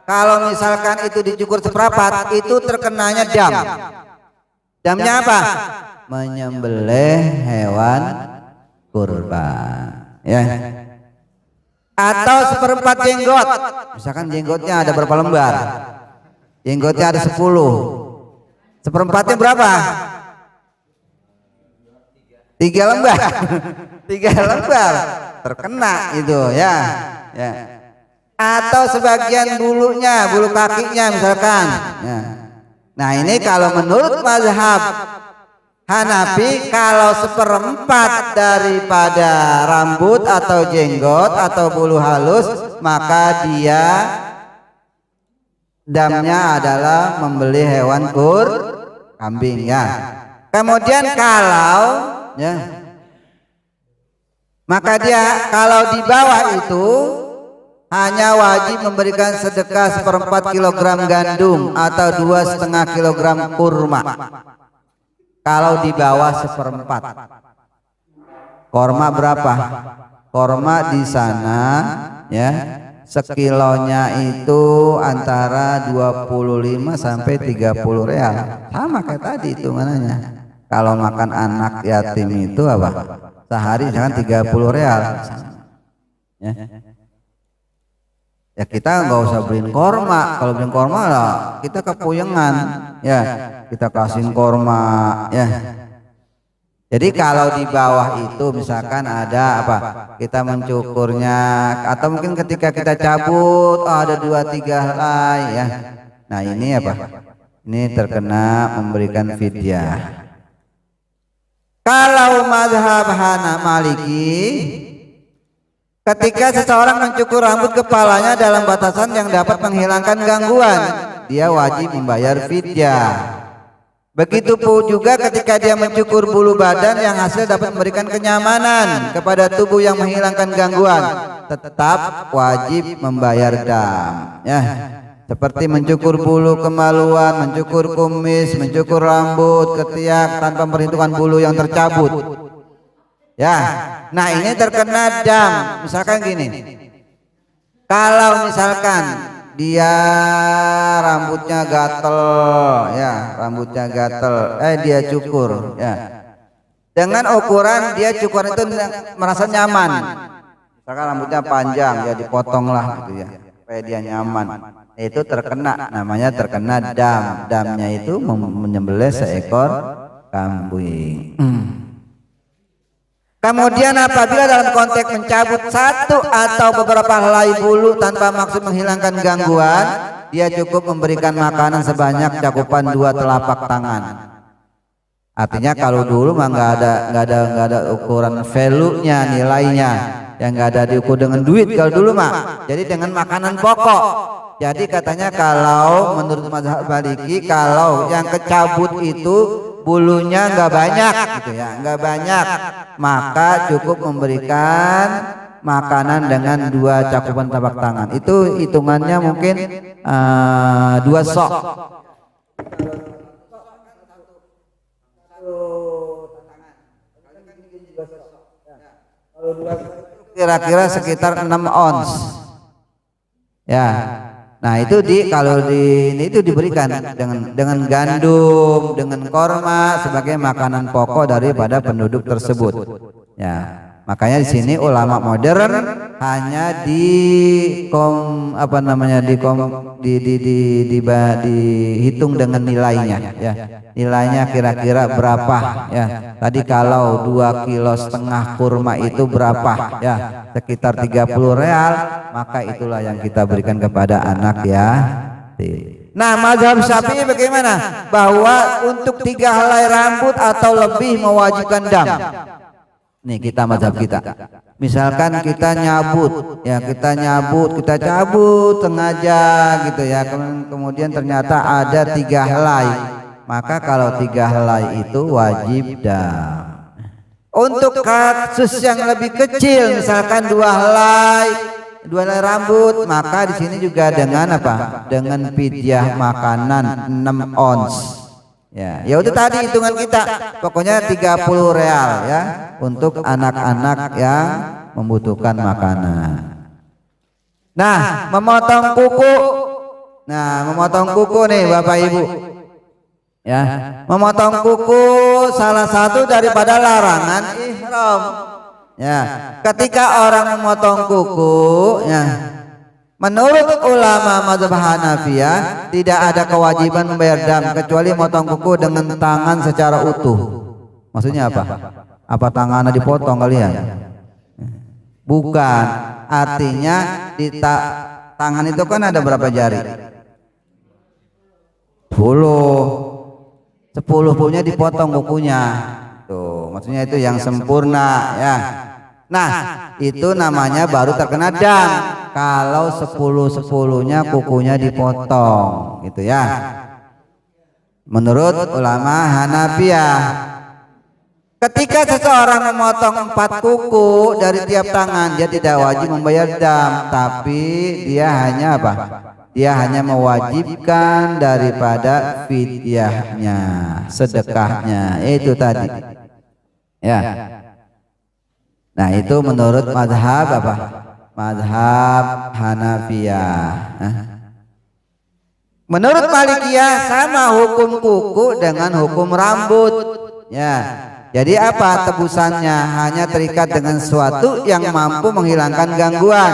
Speaker 2: Kalau misalkan itu dicukur seperempat, itu terkenanya dam. Damnya apa? Menyembelih hewan kurban, ya. Atau seperempat jenggot, misalkan jenggotnya ada berapa lembar? Jenggotnya ada 10, seperempatnya berapa? 3 lembar. 3 lembar terkena itu, ya. Atau sebagian bulunya, bulu kakinya misalkan, ya. Nah ini kalau menurut mazhab Hanafi, kalau seperempat daripada rambut atau jenggot atau bulu halus, maka dia damnya adalah membeli hewan kambing, ya. Kemudian kalau, ya, maka dia kalau di bawah itu hanya wajib memberikan sedekah 1/4 kilogram gandum atau 2,5 kilogram kurma. Kalau di bawah 1/4, korma berapa? Korma di sana, ya, sekilonya itu antara 25 sampai 30 real. Sama kayak tadi itu mananya. Kalau makan anak yatim itu apa? Sehari jangan 30 real. Ya. Ya kita nggak usah beliin korma. Kalau beliin korma lah kita kepuyengan, ya. Kita kasih korma, ya. Jadi kalau di bawah itu misalkan ada apa? Kita mencukurnya, atau mungkin ketika kita cabut, oh ada 2-3 helai, ya. Nah ini apa? Ini terkena memberikan fidyah. Kalau mazhab Maliki, ketika seseorang mencukur rambut kepalanya dalam batasan yang dapat menghilangkan gangguan, dia wajib membayar fidyah. Begitu pun juga ketika dia mencukur bulu badan yang hasil dapat memberikan kenyamanan kepada tubuh yang menghilangkan gangguan, tetap wajib membayar dam, ya. Seperti mencukur bulu kemaluan, mencukur kumis, mencukur rambut, ketiak tanpa memperhitungkan bulu yang tercabut, ya. Nah ini terkena dam. Misalkan gini, kalau misalkan dia rambutnya gatel, ya, rambutnya gatel, dia cukur, ya, dengan ukuran dia cukur itu merasa nyaman. Misalkan rambutnya panjang, ya dipotong lah gitu, ya, supaya dia nyaman. Itu terkena, namanya terkena dam. Damnya itu menyembelih seekor kambing. Kemudian apabila dalam konteks mencabut satu atau beberapa helai bulu tanpa maksud menghilangkan gangguan, dia cukup memberikan makanan sebanyak cakupan 2 telapak tangan. Artinya kalau dulu mah nggak ada ukuran value-nya, nilainya, yang nggak ada diukur dengan duit kalau dulu mah. Jadi dengan makanan pokok. Jadi katanya kalau menurut mazhab Maliki, kalau yang kecabut itu bulunya nggak banyak gitu, ya, nggak banyak, maka cukup memberikan makanan dengan 2 cakupan telapak tangan. Itu hitungannya mungkin 2 sok. Kira-kira sekitar 6 ons, ya. Nah itu kalau ini itu diberikan dengan gandum, dengan korma sebagai makanan pokok daripada penduduk tersebut, ya. Makanya di sini ulama modern hanya dihitung dengan nilainya, ya. Nilainya kira-kira berapa, ya. Tadi kalau 2,5 kilo kurma itu berapa, ya, sekitar 30 real, maka itulah yang kita berikan kepada anak, ya. Nah mazhab Syafi'i bagaimana? Bahwa untuk 3 helai rambut atau lebih mewajibkan dam. Nih kita mazhab kita, misalkan kita nyabut, ya, kita cabut sengaja gitu, ya, kemudian ternyata ada 3 helai, maka kalau 3 helai itu wajib dam. Untuk kasus yang lebih kecil, misalkan 2 helai 2 helai rambut, maka di sini juga dengan apa? Dengan fidyah makanan 6 ons. Ya, ya udah tadi hitungan kita. Pokoknya 30 real ya untuk anak-anak yang membutuhkan makanan. Nah, memotong kuku. Nah, memotong kuku nih Bapak Ibu. Ya, memotong kuku salah satu daripada larangan ihram. Ya, ketika orang memotong kuku, ya, menurut ulama mazhab Hanafiyah tidak ada kewajiban membayar dam kecuali memotong kuku dengan tangan secara utuh. Maksudnya apa? Apa tangannya dipotong kalian? Bukan, artinya di tangan itu kan ada berapa jari? 10 punya dipotong kukunya. Tuh, maksudnya itu yang sempurna ya. Nah, itu namanya baru terkena dam kalau 10-10-nya kukunya dipotong gitu ya. Menurut ulama Hanafiyah, ketika seseorang memotong 4 kuku dari tiap tangan, dia tidak wajib membayar dam, tapi dia hanya apa? Dia hanya mewajibkan daripada fidyahnya, sedekahnya, itu tadi. Ya. Nah, itu menurut mazhab apa? Mazhab Hanafiyah. Menurut Malikiyah sama hukum kuku dengan hukum rambut. Ya. Jadi apa tebusannya? Hanya terikat dengan sesuatu yang mampu menghilangkan gangguan.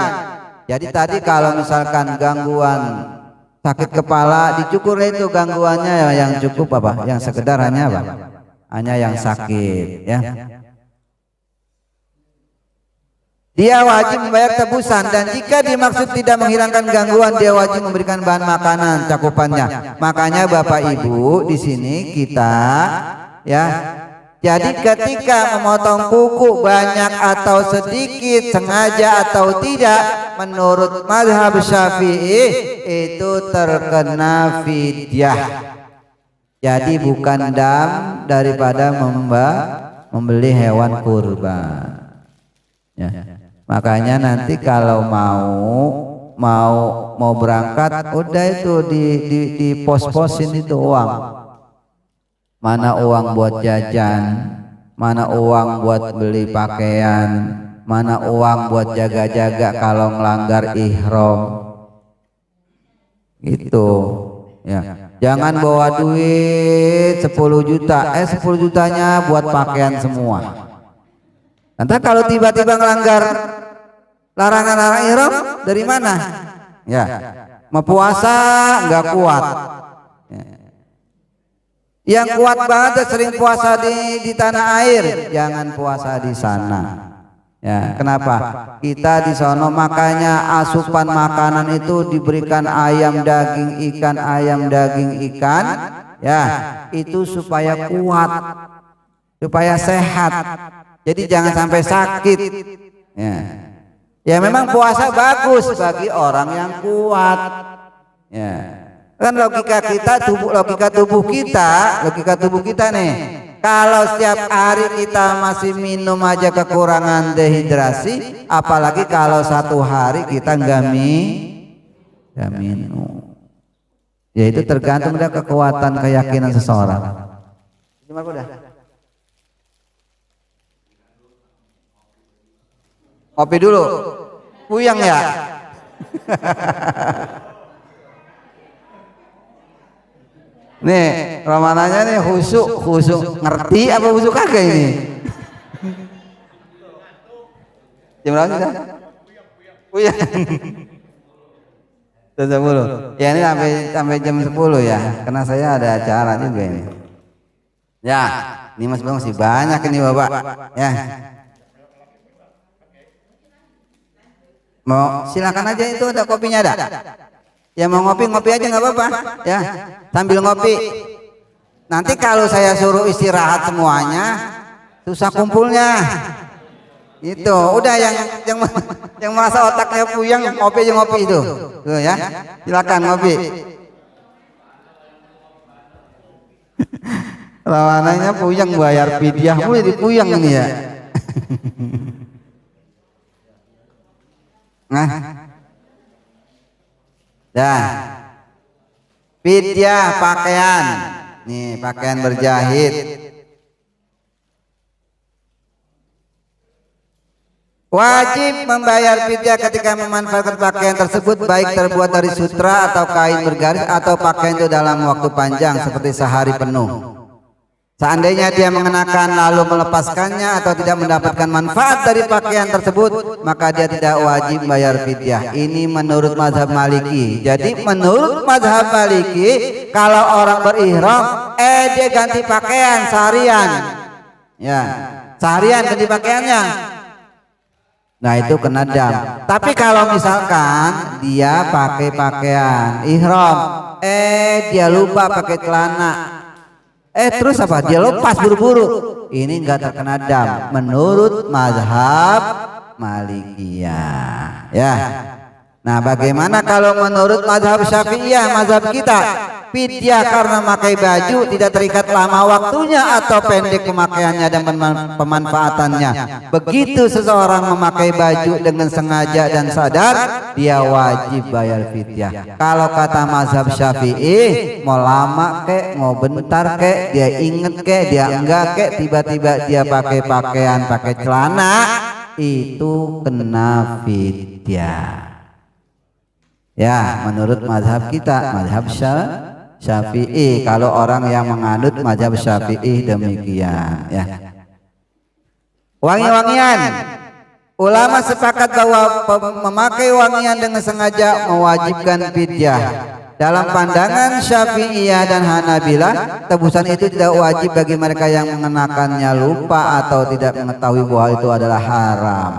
Speaker 2: Jadi tadi kalau misalkan gangguan sakit kepala dicukur itu gangguannya yang cukup apa? Yang sekedar hanya apa? Hanya yang sakit ya. Dia wajib membayar tebusan, dan jika dimaksud tidak menghilangkan gangguan, dia wajib memberikan bahan makanan cakupannya. Makanya Bapak Ibu di sini kita ya. Jadi ketika memotong kuku banyak atau sedikit, sengaja atau tidak, menurut mazhab Syafi'i itu terkena fidyah. Jadi bukan dam daripada membeli hewan kurban. Ya. Makanya nanti kalau mau berangkat, udah itu di pos-posin itu uang. Mana uang buat jajan, mana uang buat beli pakaian, mana uang buat jaga-jaga kalau melanggar ihram. Gitu. Ya. Jangan bawa duit 10 juta, 10 jutanya buat pakaian semua. Nanti kalau tiba-tiba melanggar larangan ihram dari mana? Ya, mau puasa nggak kuat. Ya. Yang kuat banget sering puasa di tanah air, jangan puasa di sana. Ya, kenapa? Kita di sono makanya asupan makanan itu diberikan ayam daging ikan, ayam daging ikan. Ya, itu supaya kuat, supaya sehat. Jadi jangan sampai sakit. Ya. Ya memang puasa bagus bagi orang yang kuat. Ya. Kan logika tubuh kita nih. Kalau setiap hari kita masih minum aja kekurangan dehidrasi, apalagi kalau 1 hari kita nggak minum. Ya itu tergantung dari kekuatan keyakinan seseorang. Gimana udah? Kopi dulu, puyeng ya. Nih, Romananya nih khusuk ngerti apa khusuk kagak ini? Jam berapa sudah? Puyeng. Jam 10. Ya ini sampai jam 10 ya, karena saya ada acara juga ini. Ya, ini masih banyak ini Bapak. Ya. Mau silakan aja, itu ada kopinya ada. Ya mau ngopi aja nggak apa-apa. Ya sambil ngopi. Nanti kalau saya suruh istirahat semuanya, susah kumpulnya. Itu udah yang merasa otaknya puyeng ngopi aja ngopi itu. Tuh ya, silakan ngopi. Lawanannya puyeng bayar fidyah, mulai dipuyeng ini ya. Nah, dah. Fidyah pakaian. Nih, pakaian berjahit. Wajib membayar fidyah ketika memanfaatkan pakaian tersebut, baik terbuat dari sutra atau kain bergaris atau pakaian itu dalam waktu panjang seperti sehari penuh. Seandainya dia mengenakan lalu melepaskannya atau tidak mendapatkan manfaat dari pakaian tersebut, maka dia tidak wajib bayar fidyah. Ini menurut mazhab Maliki. Jadi menurut mazhab Maliki, kalau orang berihram, dia ganti pakaian seharian, ya, seharian ganti pakaiannya. Nah itu kena dam. Tapi kalau misalkan dia pakai pakaian ihram, dia lupa pakai celana, terus apa? Dia lepas buru-buru. Ini enggak terkena dam menurut mazhab Malikiyah. Ya. Nah, bagaimana kalau menurut mazhab Syafi'iyah, mazhab kita? Fidyah karena memakai baju tidak terikat lama waktunya atau pendek pemakaiannya dan pemanfaatannya. Begitu seseorang memakai baju dengan sengaja dan sadar, dia wajib bayar fidyah. Kalau kata mazhab Syafi'i, mau lama kek, mau bentar kek, dia inget kek, dia enggak kek, tiba-tiba dia pakai pakaian, pakai celana, itu kena fidyah. Ya, menurut mazhab kita, mazhab Syafi'i. Kalau orang yang menganut mazhab Syafi'i demikian, ya. Wangi-wangian. Ulama sepakat bahwa memakai wangian dengan sengaja mewajibkan fidyah. Dalam pandangan Syafi'iyah dan Hanabilah, tebusan itu tidak wajib bagi mereka yang mengenakannya lupa atau tidak mengetahui bahwa itu adalah haram.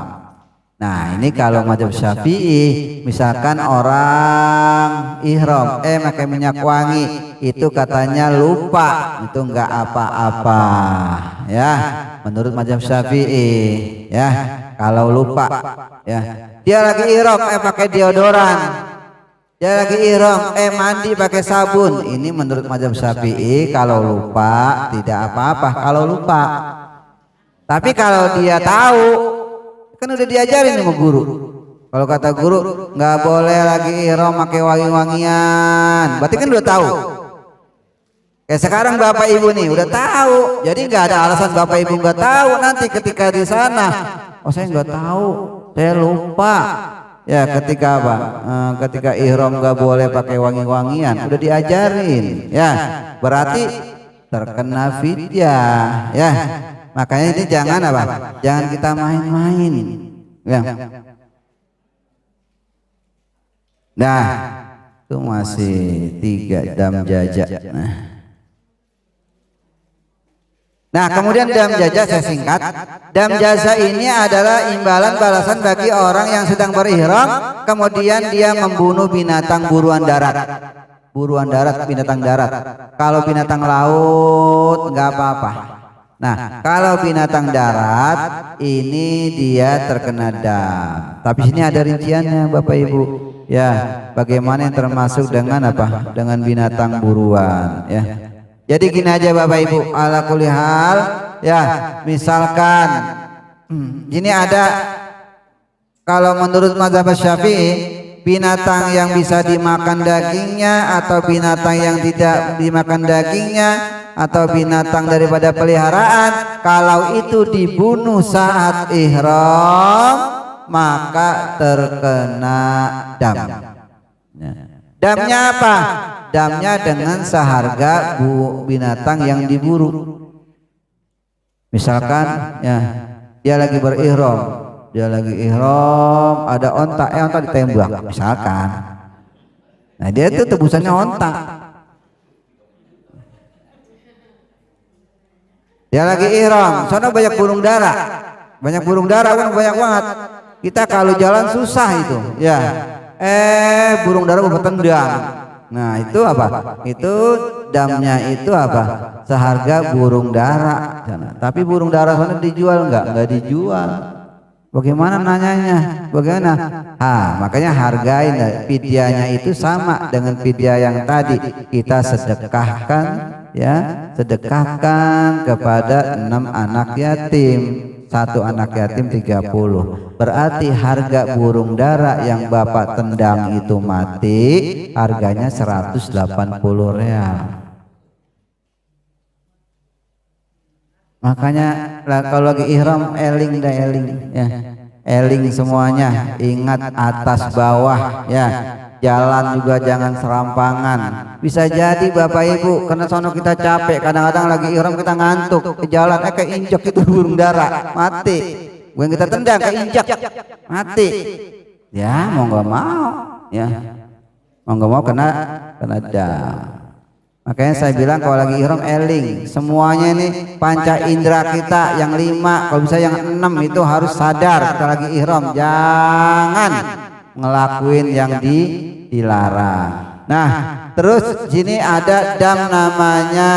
Speaker 2: Nah, ini kalau mazhab Syafi'i, misalkan orang ihram pakai minyak wangi, itu katanya lupa, itu enggak apa-apa, ya. Menurut mazhab Syafi'i, ya. Kalau lupa, ya. Dia lagi ihram pakai deodoran. Dia lagi ihram mandi pakai sabun. Ini menurut mazhab Syafi'i kalau lupa tidak apa-apa kalau lupa. Tapi kalau dia tahu, kan udah diajarin sama guru. Kalau kata guru nggak boleh lagi ihram pakai wangi-wangian, berarti kan udah tahu. Kayak sekarang bapak ibu nih udah tahu, jadi nggak ada alasan bapak ibu nggak tahu nanti ketika di sana. Oh saya nggak tahu, saya lupa. Ya ketika apa? Ketika ihram nggak boleh pakai wangi-wangian, udah diajarin. Ya berarti terkena fidyah. Ya. Makanya ini jangan apa? Jangan kita main-main. Ya. Nah, itu masih 3 dam jaja. Nah, kemudian dam jaja saya singkat. Dam jaza ini adalah imbalan balasan bagi orang yang sedang berihram, kemudian dia membunuh binatang buruan darat. Buruan darat, binatang darat. Kalau binatang laut nggak apa-apa. Nah, kalau binatang darat ini dia terkena dam. Tapi sini ada rinciannya Bapak Ibu. Ya, bagaimana yang termasuk dengan apa? Dengan binatang buruan, ya. Jadi gini aja Bapak Ibu, ala kulli hal, ya, misalkan gini ada, kalau menurut mazhab Syafi'i, binatang yang bisa dimakan dagingnya atau binatang yang tidak dimakan dagingnya atau binatang daripada peliharaan, kalau itu dibunuh saat ihram maka terkena dam. Damnya apa? Damnya dengan seharga binatang yang diburu. Misalkan ya dia lagi berihram, ada onta, onta ditembak misalkan. Nah dia itu tebusannya onta. Dia lagi ihram, sana banyak burung dara. Banyak burung dara kan banyak banget. Kita kalau jalan susah itu, ya. Burung dara bertendang. Nah, itu apa? Itu damnya itu apa? Seharga burung dara. Tapi burung dara sana dijual enggak? Enggak dijual. Bagaimana nanyanya? Bagaimana? Makanya hargain fidyahnya itu sama dengan fidyah yang tadi. Kita sedekahkan, ya, sedekahkan kepada 6 anak yatim. satu anak yatim 30. Berarti harga burung dara yang bapak tendang itu mati, harganya 180 real. Makanya kalau lagi ihram eling dah eling ya. Eling semuanya, ingat atas bawah ya. Jalan juga jangan serampangan. Bisa jadi Bapak Ibu karena sono kita capek, kadang-kadang lagi ihram kita ngantuk, ke jalan keinjak itu burung dara, mati. Yang kita tendang keinjak, mati. Ya mau nggak mau ya. Mau nggak mau kena dam. Makanya saya bilang kalau lagi ihram eling semuanya ini panca indera kita yang 5, kalau bisa yang 6 itu harus sadar kita lagi ihram, jangan ngelakuin yang dilarang. Nah, terus sini ada dam, namanya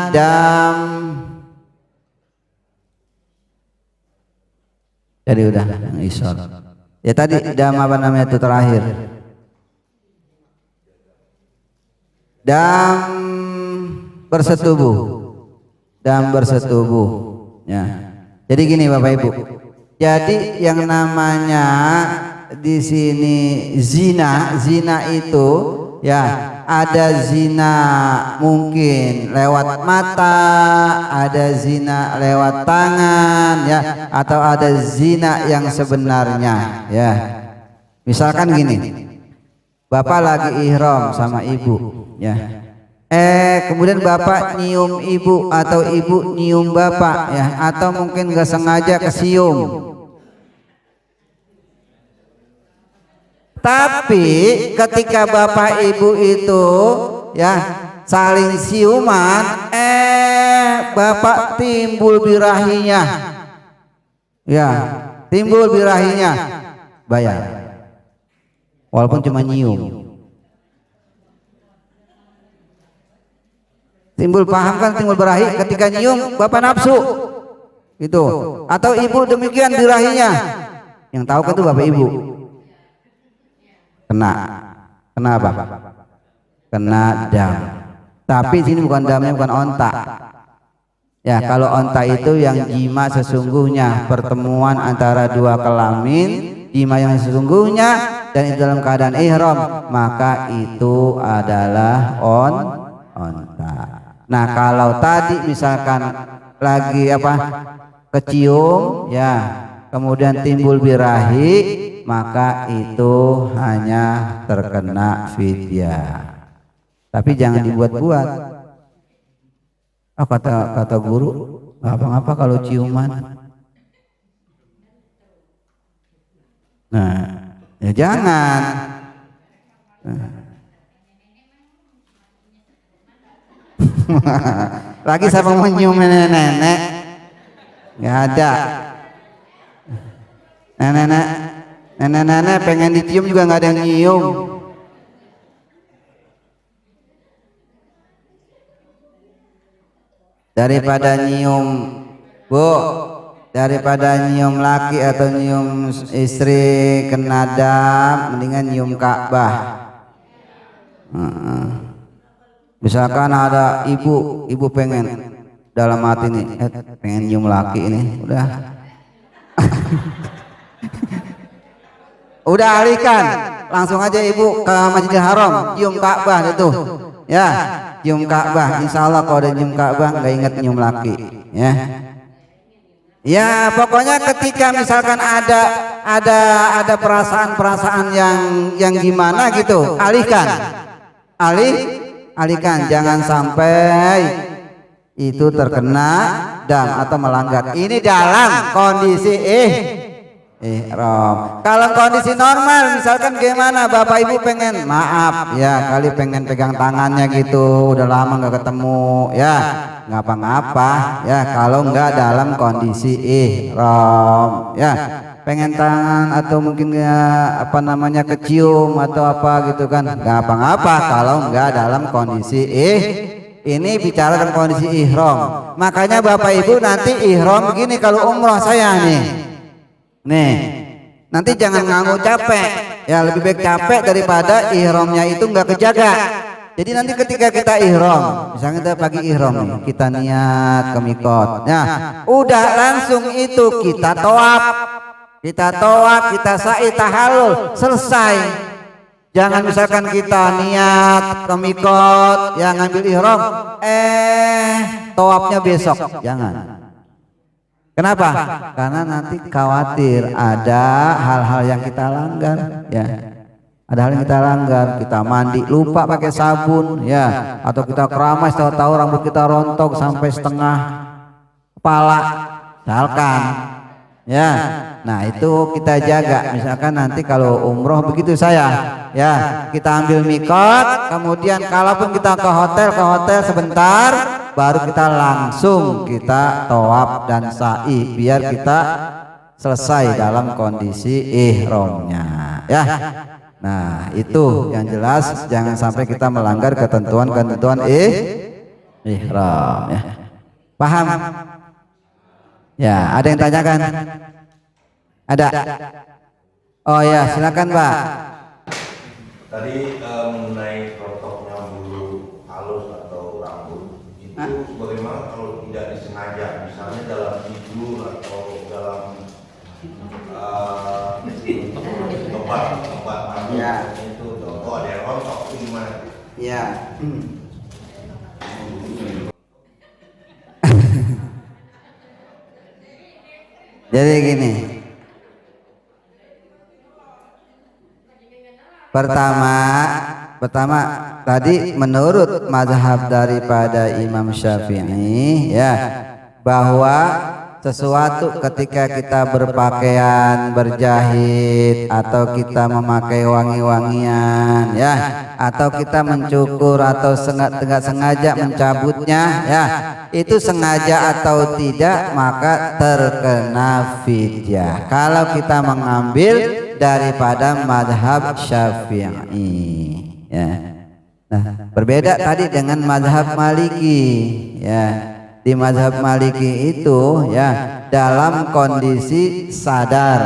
Speaker 2: dam. Jadi udah yang isor. Ya tadi dam apa namanya itu terakhir? Dam bersetubuh. Dam bersetubuh. Ya. Jadi gini Bapak Ibu. Jadi yang namanya di sini zina itu ya ada zina mungkin lewat mata, ada zina lewat tangan ya, atau ada zina yang sebenarnya ya. Misalkan gini, Bapak lagi ihram sama ibu ya. Kemudian bapak nyium ibu atau ibu nyium bapak ya, atau mungkin nggak sengaja kesium. Tapi ketika bapak ibu itu ya saling siuman, bapak timbul birahinya, ya timbul birahinya, bayar. Walaupun cuma nyium. Timbul, paham kan timbul birahi ketika nyium bapak nafsu itu, atau ibu demikian birahinya. Yang tahu kan itu bapak ibu. Kena apa? Kena dam. Tapi sini bukan damnya, bukan onta. Ya, kalau onta itu yang jima sesungguhnya, pertemuan antara dua kelamin, jima yang sesungguhnya, dan itu dalam keadaan ihram, maka itu adalah onta. Nah, kalau tadi misalkan lagi kecium ya, kemudian timbul birahi, maka itu hanya terkena fidyah. Tapi jangan dibuat-buat. Kata guru, apa-apa kalau ciuman. Nah, ya jangan. Lagi siapa mau nyium nenek-nenek? Nggak ada. Nenek-nenek pengen dicium juga nggak ada yang nyium. Daripada nyium daripada nyium laki atau nyium istri kena dam, mendingan nyium Ka'bah. Misalkan ada ibu pengen dalam hati nih, pengen nyium laki ini, udah alihkan, langsung aja ibu ke Masjidil Haram, nyium Ka'bah itu, ya, nyium Ka'bah. Insya Allah kalau udah nyium Ka'bah nggak inget nyium laki, ya. Ya pokoknya ketika misalkan ada perasaan yang gimana gitu, alihkan, jangan sampai itu terkena dam atau melanggar. Ini dalam kondisi ihram. Kalau kondisi normal misalkan gimana, bapak ibu pengen maaf ya, kali pengen pegang tangannya gitu, udah lama nggak ketemu ya, ngapa-ngapa ya, kalau nggak dalam kondisi ihram ya, pengen tangan atau mungkin ya kecium atau apa gitu kan, nggak apa-apa kalau nggak dalam kondisi ini bicara dalam kondisi ihram. Makanya bapak ibu nanti ihram begini, kalau umroh saya nih nanti jangan nganggu capek ya, lebih baik capek daripada ihramnya itu nggak kejaga Jadi nanti ketika kita ihram, misalnya kita pagi ihram nih, kita niat ke mikot. Nah, udah langsung itu kita tawaf. Kita sa'i tahallul, selesai. Jangan misalkan kita niat ke mikot yang ngambil ihram, tawafnya besok, jangan. Kenapa? Karena nanti khawatir ada hal-hal yang kita langgar, ya. Ada hal yang kita langgar, kita mandi lupa pakai sabun, ya, atau kita keramas tahu-tahu rambut kita rontok sampai setengah kepala, misalkan, ya. Nah itu kita jaga. Misalkan nanti kalau umroh begitu saya, ya, kita ambil mikot, kemudian kalaupun kita ke hotel sebentar, baru kita langsung kita tawaf dan sa'i biar kita selesai dalam kondisi ihramnya, ya. Nah itu yang jelas, jangan sampai kita melanggar ketentuan-ketentuan ihram, ya. Paham? Ya, ada yang tanyakan? Ada? Oh ya, silakan Pak.
Speaker 1: Tadi mengenai rotoknya bulu halus atau rambut itu bagaimana kalau tidak disengaja, misalnya dalam tidur atau dalam tempat mandi,
Speaker 2: ya,
Speaker 1: itu contoh ada yang rontok itu gimana?
Speaker 2: Ya. Jadi gini, pertama tadi menurut mazhab daripada Imam Syafi'i, ya, bahwa sesuatu ketika kita berpakaian berjahit atau kita memakai wangi-wangian, ya, atau kita mencukur atau sengaja mencabutnya, ya, itu sengaja atau tidak maka terkena fidyah kalau kita mengambil daripada mazhab Syafi'i, ya. Nah, berbeda tadi dengan mazhab Maliki, ya. Di mazhab Maliki itu, ya, dalam kondisi sadar,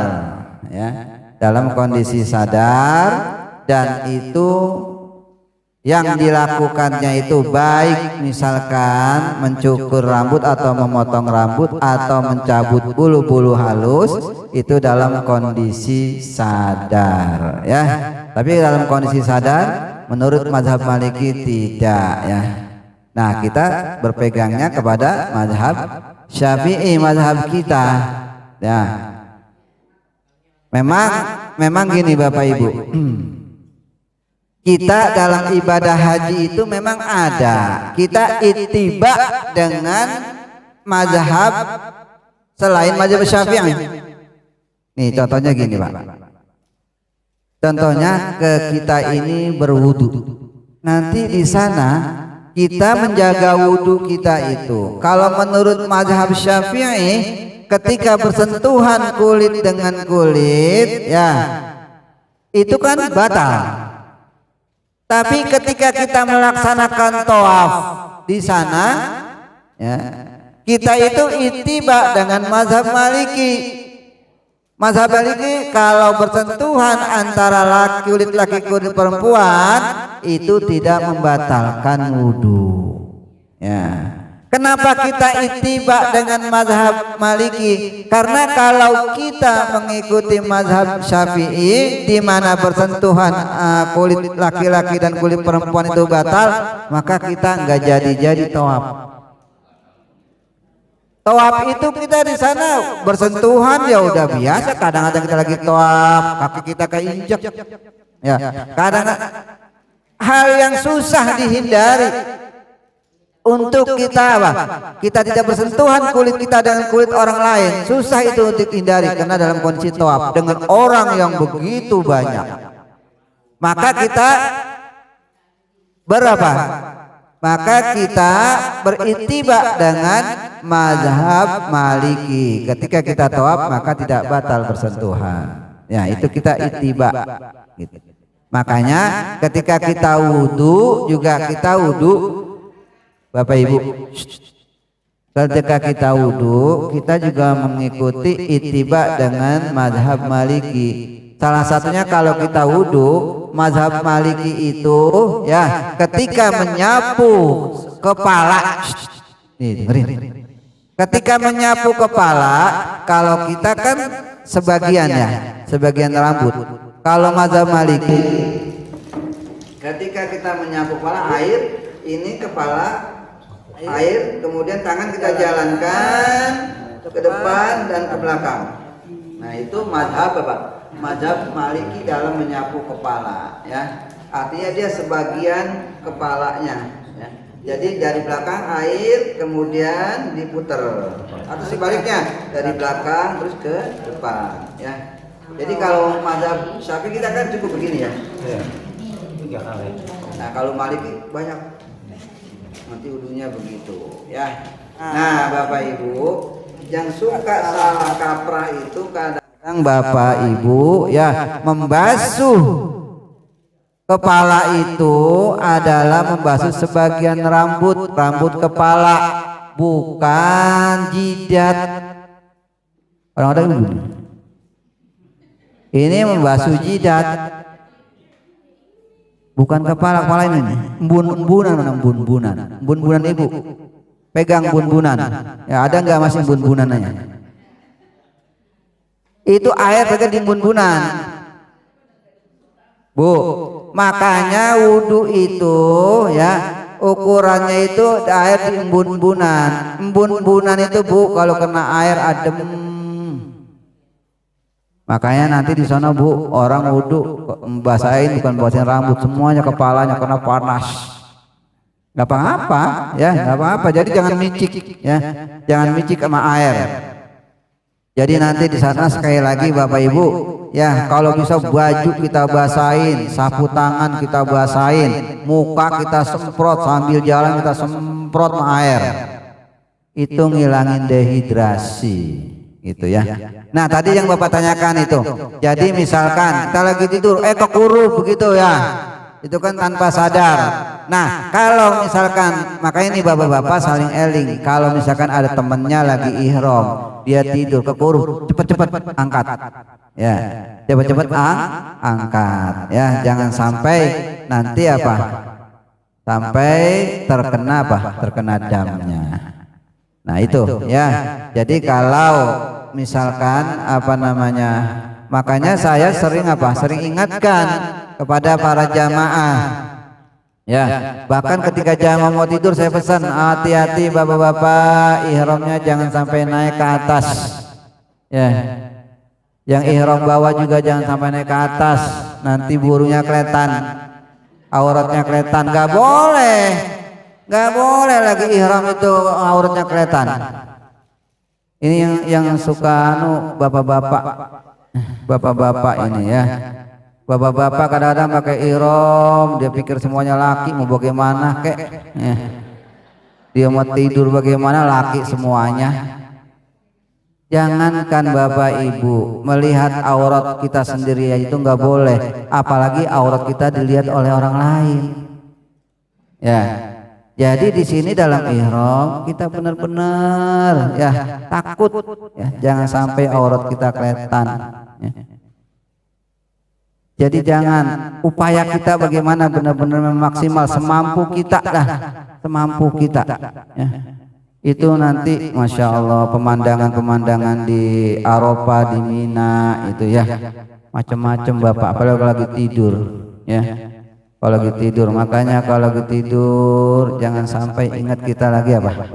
Speaker 2: ya, dalam kondisi sadar, dan itu yang dilakukannya itu baik misalkan mencukur rambut atau memotong rambut atau mencabut bulu-bulu halus, itu dalam kondisi sadar, ya. Tapi dalam kondisi sadar menurut mazhab Maliki tidak, ya. Nah kita berpegangnya kepada mazhab Syafi'i, mazhab kita, ya. Memang gini Bapak Ibu, kita dalam ibadah haji itu memang ada, kita ittiba dengan mazhab selain mazhab Syafi'i. Nih contohnya gini Pak, contohnya kita ini berwudu, nanti di sana kita menjaga wudhu kita itu, kalau menurut mazhab Syafi'i ketika bersentuhan kulit dengan kulit, ya, itu kan batal. Tapi ketika kita melaksanakan tawaf di sana, ya, kita itu ittiba dengan mazhab Maliki. Mazhab Maliki kalau bersentuhan antara kulit laki kulit perempuan itu tidak membatalkan wudhu, ya. Kenapa kita ittiba dengan mazhab Maliki? Karena kalau kita mengikuti mazhab Syafi'i di mana bersentuhan kulit laki-laki dan kulit perempuan itu batal, maka kita nggak jadi tawaf. Tawaf itu kita di sana bersentuhan ya udah biasa. Kadang-kadang kita lagi tawaf kaki kita keinjak, ya. Kadang hal yang susah dihindari untuk kita apa? Kita tidak bersentuhan kulit kita dengan kulit orang lain. Susah itu untuk hindari karena dalam kondisi tawaf dengan orang yang begitu banyak. Maka kita berapa? Maka kita berittiba dengan mazhab Maliki. Ketika kita tawaf maka tidak batal bersentuhan. Ya, itu kita ittiba. Gitu. Makanya ketika kita wudu juga kita wudu, Bapak Ibu, ketika kita wudu kita juga mengikuti ittiba dengan mazhab Maliki. Salah satunya kalau kita wudu, mazhab Maliki itu ya ketika menyapu kepala, nih dengerin. Ketika menyapu kepala, kalau kita kan sebagian ya, sebagian rambut. Kalau mazhab Maliki, ketika kita menyapu kepala, air ini kepala air, kemudian tangan kita jalankan ke depan dan ke belakang. Nah itu mazhab apa? Mazhab Maliki dalam menyapu kepala, ya. Artinya dia sebagian kepalanya, ya. Jadi dari belakang air kemudian diputer, atau sebaliknya dari belakang terus ke depan, ya. Jadi kalau mazhab Syafi'i kita kan cukup begini ya. Nah kalau Maliki banyak, nanti wudunya begitu, ya. Nah Bapak Ibu yang suka salah kaprah itu kadang Bapak Ibu ya membasuh kepala itu adalah membasuh sebagian rambut kepala, bukan jidat. Orang-orang ini membasuh jidat, bukan kepala ini. Bun-bunan ibu, pegang bun-bunan. Ya ada nggak masih bun-bunannya? Itu air pegang di bun-bunan, Bu. Makanya wudu itu ya ukurannya itu air di embun-embunan. Embun-embunan itu Bu kalau kena air adem. Makanya nanti di sana Bu orang wudu basahin, bukan basahin rambut, semuanya kepalanya karena panas. Gak apa-apa ya, gak apa-apa. Jadi jangan micik ya, jangan micik sama air. Jadi nanti di sana sekali lagi Bapak Ibu ya, kalau bisa baju kita basahin, sapu tangan kita basahin, muka kita semprot, sambil jalan kita semprot sama air. Itu ngilangin dehidrasi gitu ya. Nah tadi yang Bapak tanyakan itu, jadi misalkan kita lagi tidur kekurup begitu ya, itu kan tanpa sadar. Nah kalau misalkan, makanya ini bapak-bapak saling eling, kalau misalkan ada temennya lagi ihram, dia tidur kekurup, cepet-cepet angkat ya, cepet-cepet angkat ya, jangan sampai nanti apa, sampai terkena damnya. Nah itu ya, jadi kalau misalkan apa namanya, makanya saya sering ingatkan kepada para jamaah ya, bahkan ketika jamaah mau tidur saya pesan, hati-hati bapak-bapak, ihramnya jangan sampai naik ke atas ya, yang ihram bawah juga jangan sampai naik ke atas, nanti burunya kelihatan, auratnya kelihatan. Gak boleh lagi ihram itu auratnya kelihatan. Ini yang suka bapak-bapak ini ya. Bapak-bapak kadang-kadang pakai ihram, dia pikir semuanya laki, mau bagaimana kek ya. Dia mau tidur bagaimana, laki semuanya. Jangankan Bapak Ibu melihat aurat kita sendiri itu nggak boleh, apalagi aurat kita dilihat oleh orang lain ya. Jadi di sini dalam ihram kita benar-benar ya takut ya, jangan sampai aurat kita kelihatan ya. Jadi jangan, upaya kita bagaimana benar-benar memaksimal semampu kita lah, semampu kita ya. Itu nanti Masya Allah pemandangan-pemandangan di Arafah, di Mina itu ya, macam-macam Bapak, apalagi lagi tidur ya, kalau lagi tidur. Makanya kalau lagi tidur jangan sampai ingat kita lagi apa,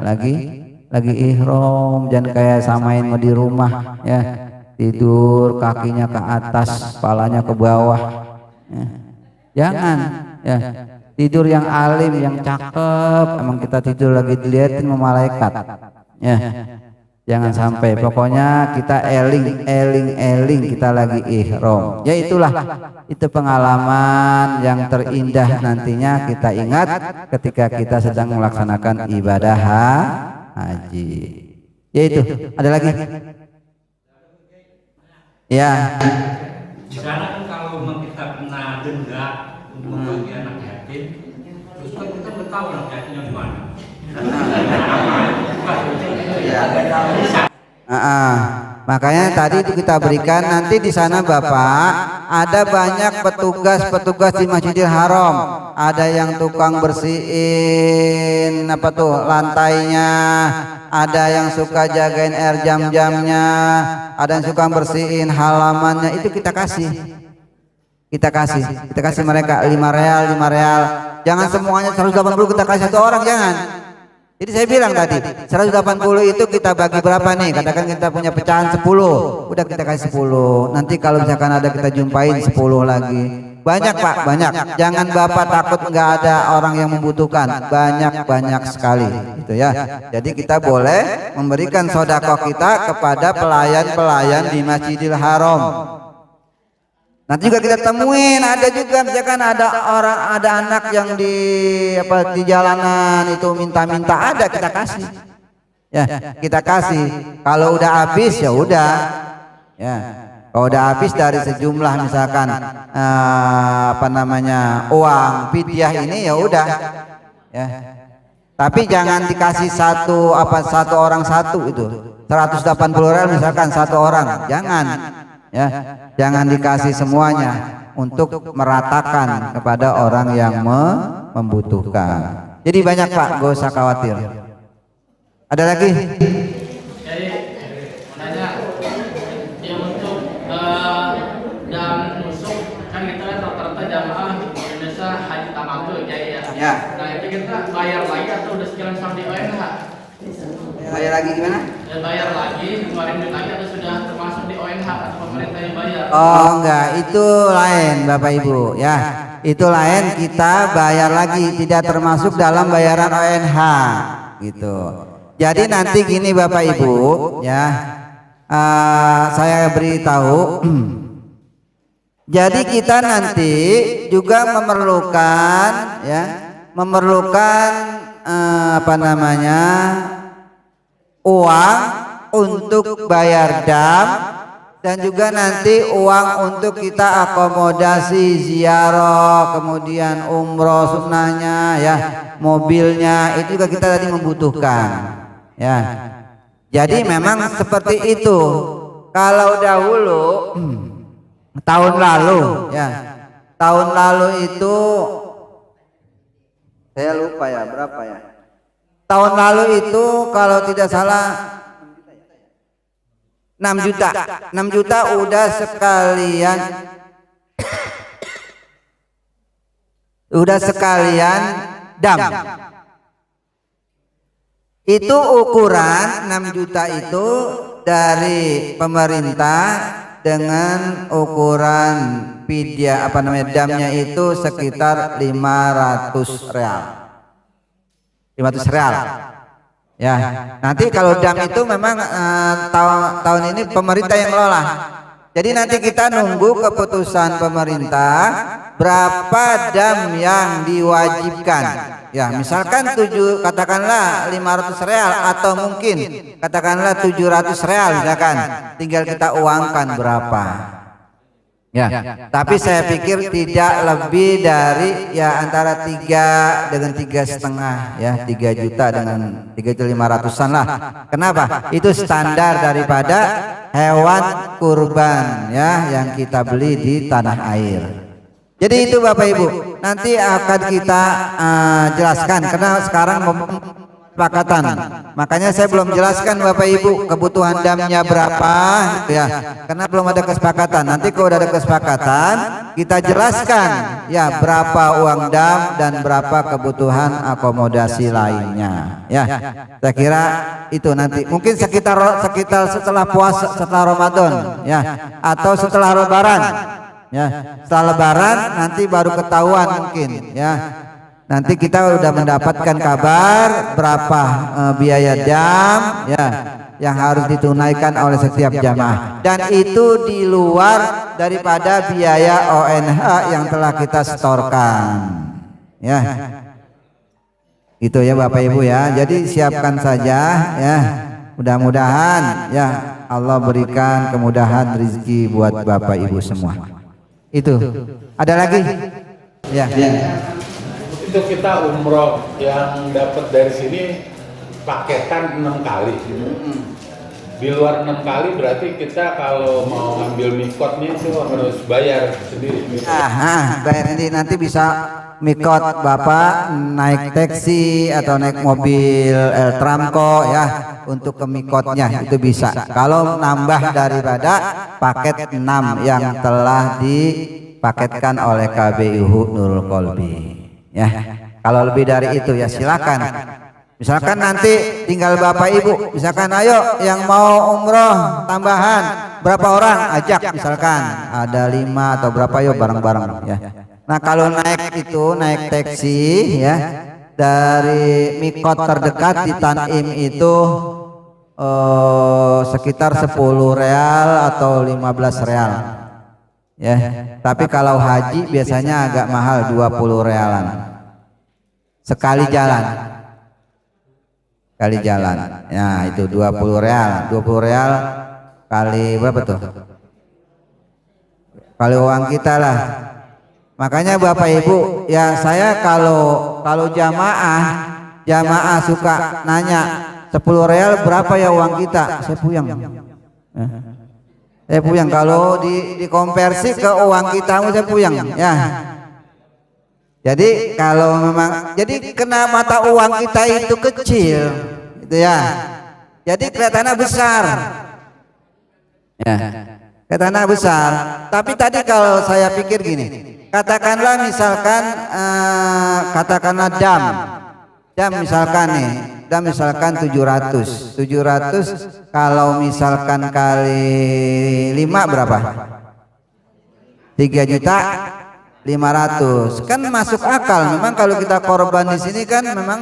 Speaker 2: lagi ihram, jangan kayak samain di rumah ya, tidur kakinya ke atas, kepalanya ke bawah ya. Jangan ya, tidur yang alim, yang cakep, emang kita tidur lagi dilihatin sama malaikat ya. Jangan sampai, pokoknya kita eling kita lagi ihram ya. Itulah, itu pengalaman yang terindah nantinya kita ingat ketika kita sedang melaksanakan ibadah haji. Ya itu, ada lagi ya.
Speaker 3: Di sana kan kalau memang kita kena denda untuk membagi anak yatim, terus kan kita nggak tahu anak yatimnya di mana.
Speaker 2: Makanya tadi itu kita berikan, nanti di sana Bapak ada banyak petugas-petugas di Masjidil Haram. Ada yang tukang bersihin apa tuh lantainya, ada yang suka jagain air jam-jamnya, ada yang suka bersihin halamannya. Itu kita kasih. Kita kasih mereka 5 real. Jangan semuanya 180 kita kasih satu orang, jangan. Jadi saya bilang tadi 180 itu kita bagi berapa nih? Katakan kita punya pecahan 10, udah kita kasih 10. Nanti kalau misalkan ada kita jumpain 10 lagi. Banyak Pak, banyak. Jangan Bapak takut nggak ada orang yang membutuhkan. Banyak sekali, gitu ya. Jadi kita boleh memberikan sedekah kita kepada pelayan-pelayan di Masjidil Haram. Nanti juga kita temuin, ada juga misalkan ada anak yang di jalanan itu minta, ada kita kasih. Ya, kita kasih. Kalau udah habis ya udah. Ya. Kalau udah habis dari sejumlah misalkan uang fidyah ini ya udah. Ya. Tapi jangan dikasih satu orang satu itu. 180 real misalkan satu orang. Jangan. Ya, jangan dikasih semuanya untuk meratakan kepada orang yang membutuhkan. Jadi banyak Pak, gak usah khawatir. Ada lagi?
Speaker 4: Jadi nanya yang untuk dan nusuk kan kita rata-rata jamaah Indonesia haji tamattu ya.
Speaker 2: Ya.
Speaker 4: Nah itu kita bayar lagi atau udah sekalian sama di ONH?
Speaker 2: Bayar lagi gimana?
Speaker 4: Ya, bayar lagi, kemarin lagi atau sudah termasuk di ONH atau pemerintah yang bayar?
Speaker 2: Oh enggak, itu lain Bapak Ibu ya. Itu lain, kita bayar lagi, tidak termasuk dalam bayaran ONH gitu. Jadi nanti gini Bapak Ibu ya, saya beritahu. Jadi kita nanti juga memerlukan uang untuk bayar dam dan juga nanti uang untuk kita akomodasi ziarah, kemudian umroh sunnahnya ya, mobilnya itu juga kita tadi membutuhkan ya. Jadi memang seperti itu. Kalau dahulu tahun lalu itu saya lupa ya berapa ya. Tahun lalu itu kalau tidak salah 6 juta. 6 juta udah sekalian dam. Itu ukuran 6 juta itu dari pemerintah dengan ukuran fidyah damnya itu sekitar 500 real. 500 real. Ya, nanti kalau dam itu memang tahun ini pemerintah yang ngelola. Jadi nanti kita nunggu keputusan pemerintah berapa dam yang diwajibkan. Ya, misalkan katakanlah 500 real atau mungkin katakanlah 700 real misalkan. Tinggal kita uangkan berapa. Ya, tapi saya pikir tidak lebih dari ya antara 3 dengan 3,5 ya, 3 juta dengan 3.500-an lah. Kenapa? Itu standar daripada hewan kurban ya yang kita beli di tanah air. Jadi itu Bapak Ibu, nanti akan kita jelaskan karena sekarang kesepakatan. Makanya saya belum jelaskan Bapak Ibu kebutuhan damnya berapa ya. Karena belum ada kesepakatan. Nanti kalau udah ada kesepakatan, kita jelaskan ya berapa uang dam dan berapa kebutuhan akomodasi lainnya. Ya. Saya kira itu nanti. Mungkin sekitar setelah puasa, setelah Ramadan ya, atau setelah Lebaran. Ya. Setelah Lebaran nanti baru ketahuan mungkin ya. Nanti kita udah mendapatkan kabar berapa biaya dam ya yang harus ditunaikan oleh setiap jamaah, dan itu di luar daripada biaya ONH yang telah kita setorkan ya. Itu ya Bapak Ibu ya. Jadi siapkan saja ya. Mudah-mudahan ya Allah berikan kemudahan rezeki buat Bapak Ibu semua. Itu. Ada lagi? Ya.
Speaker 5: Itu kita umroh yang dapat dari sini paketan 6 kali. Di luar 6 kali berarti kita kalau mau ngambil mikotnya itu harus bayar sendiri.
Speaker 2: Bayar ini nanti bisa mikot Bapak naik taksi atau naik mobil Tramco ya untuk ke mikotnya itu bisa. Kalau nambah daripada paket 6 yang telah dipaketkan oleh KBIU Nurul Qalbi ya. Kalau lebih dari itu ya silakan. Misalkan nanti tinggal Bapak Ibu, misalkan ayo yang mau umroh tambahan berapa orang ajak, misalkan ada 5 atau berapa yuk bareng-bareng ya. Nah kalau naik taksi ya dari mikot terdekat di Tanim itu sekitar 10 real atau 15 real ya. Tapi kalau haji biasanya agak mahal 20 realan sekali jalan. Kali jalan ya itu 20 real kali berapa tuh, kali uang kita lah. Makanya Bapak Ibu ya, saya kalau jamaah suka nanya 10 real berapa ya uang kita, saya puyeng kalau dikonversi ke uang kita saya puyeng ya. Jadi kalau memang kena mata uang kita itu kecil itu ya, jadi kelihatannya besar ya, kelihatannya besar. Tapi tadi kalau saya pikir gini, katakanlah misalkan katakanlah dam misalkan nih, dam misalkan 700 kalau misalkan kali 5 berapa, 3.500.000 kan masuk akal. Memang kalau kita korban di sini kan memang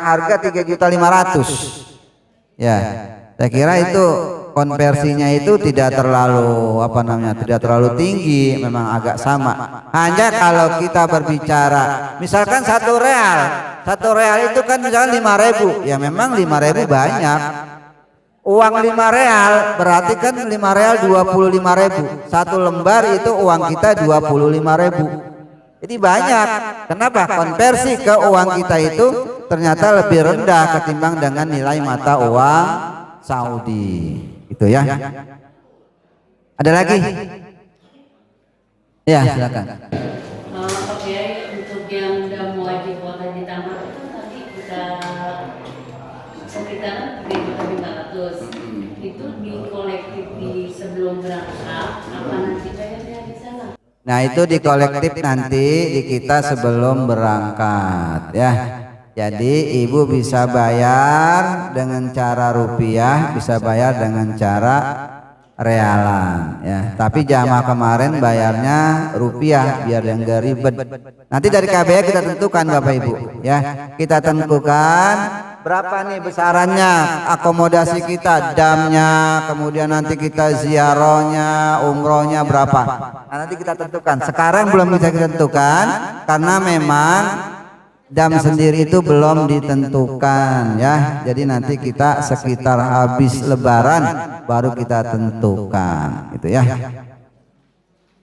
Speaker 2: harga 3.500.000 ya. Saya kira itu konversinya itu tidak terlalu tidak terlalu tinggi, memang agak sama. Hanya kalau kita berbicara misalkan 1 real itu kan misalkan 5.000 ya, memang 5.000 banyak. Uang 5 real berarti kan 5 real 25.000. 1 lembar itu uang kita 25.000. Jadi banyak. Kenapa? Konversi ke uang kita itu ternyata lebih rendah ketimbang dengan nilai mata uang Saudi. Itu ya. Ada lagi? Ya, silakan.
Speaker 6: Oke, untuk yang udah wajib kuota ditambah itu tadi kita sekitaran 3.500.000. Itu di kolektif di sebelum berangkat apa nanti bayarnya di sana?
Speaker 2: Nah itu di kolektif nanti di kita sebelum berangkat ya. Jadi ibu bisa bayar dengan cara rupiah, bisa bayar dengan cara realan ya. Tapi jamaah kemarin bayarnya rupiah biar yang gak ribet. Nanti dari KBR kita tentukan Bapak Ibu ya. Kita tentukan berapa nih besarannya akomodasi kita, damnya, kemudian nanti kita ziarahnya, umrohnya berapa. Nah, nanti kita tentukan. Sekarang belum bisa kita tentukan karena memang dam sendiri itu belum ditentukan ya. Jadi nanti kita sekitar habis lebaran baru kita tentukan gitu ya.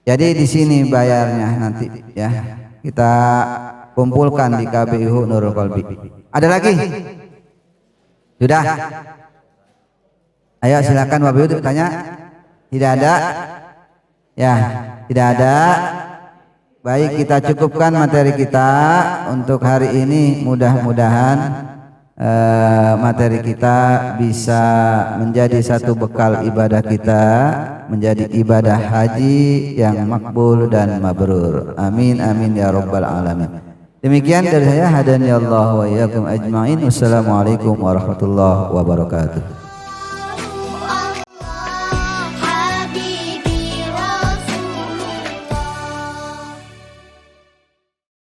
Speaker 2: Jadi di sini bayarnya nanti ya. Kita kumpulkan di KBIU Nurul Qalbi. Ada lagi? Sudah? Ayo silakan Bapak Ibu tanya. Tidak ada? Ya, tidak ada. Baik, kita cukupkan materi kita untuk hari ini. Mudah-mudahan materi kita bisa menjadi satu bekal ibadah kita, menjadi ibadah haji yang makbul dan mabrur. Amin amin ya rabbal alamin. Demikian dari saya, hadani Allah wa iyyakum ajmain. Wassalamualaikum warahmatullahi wabarakatuh.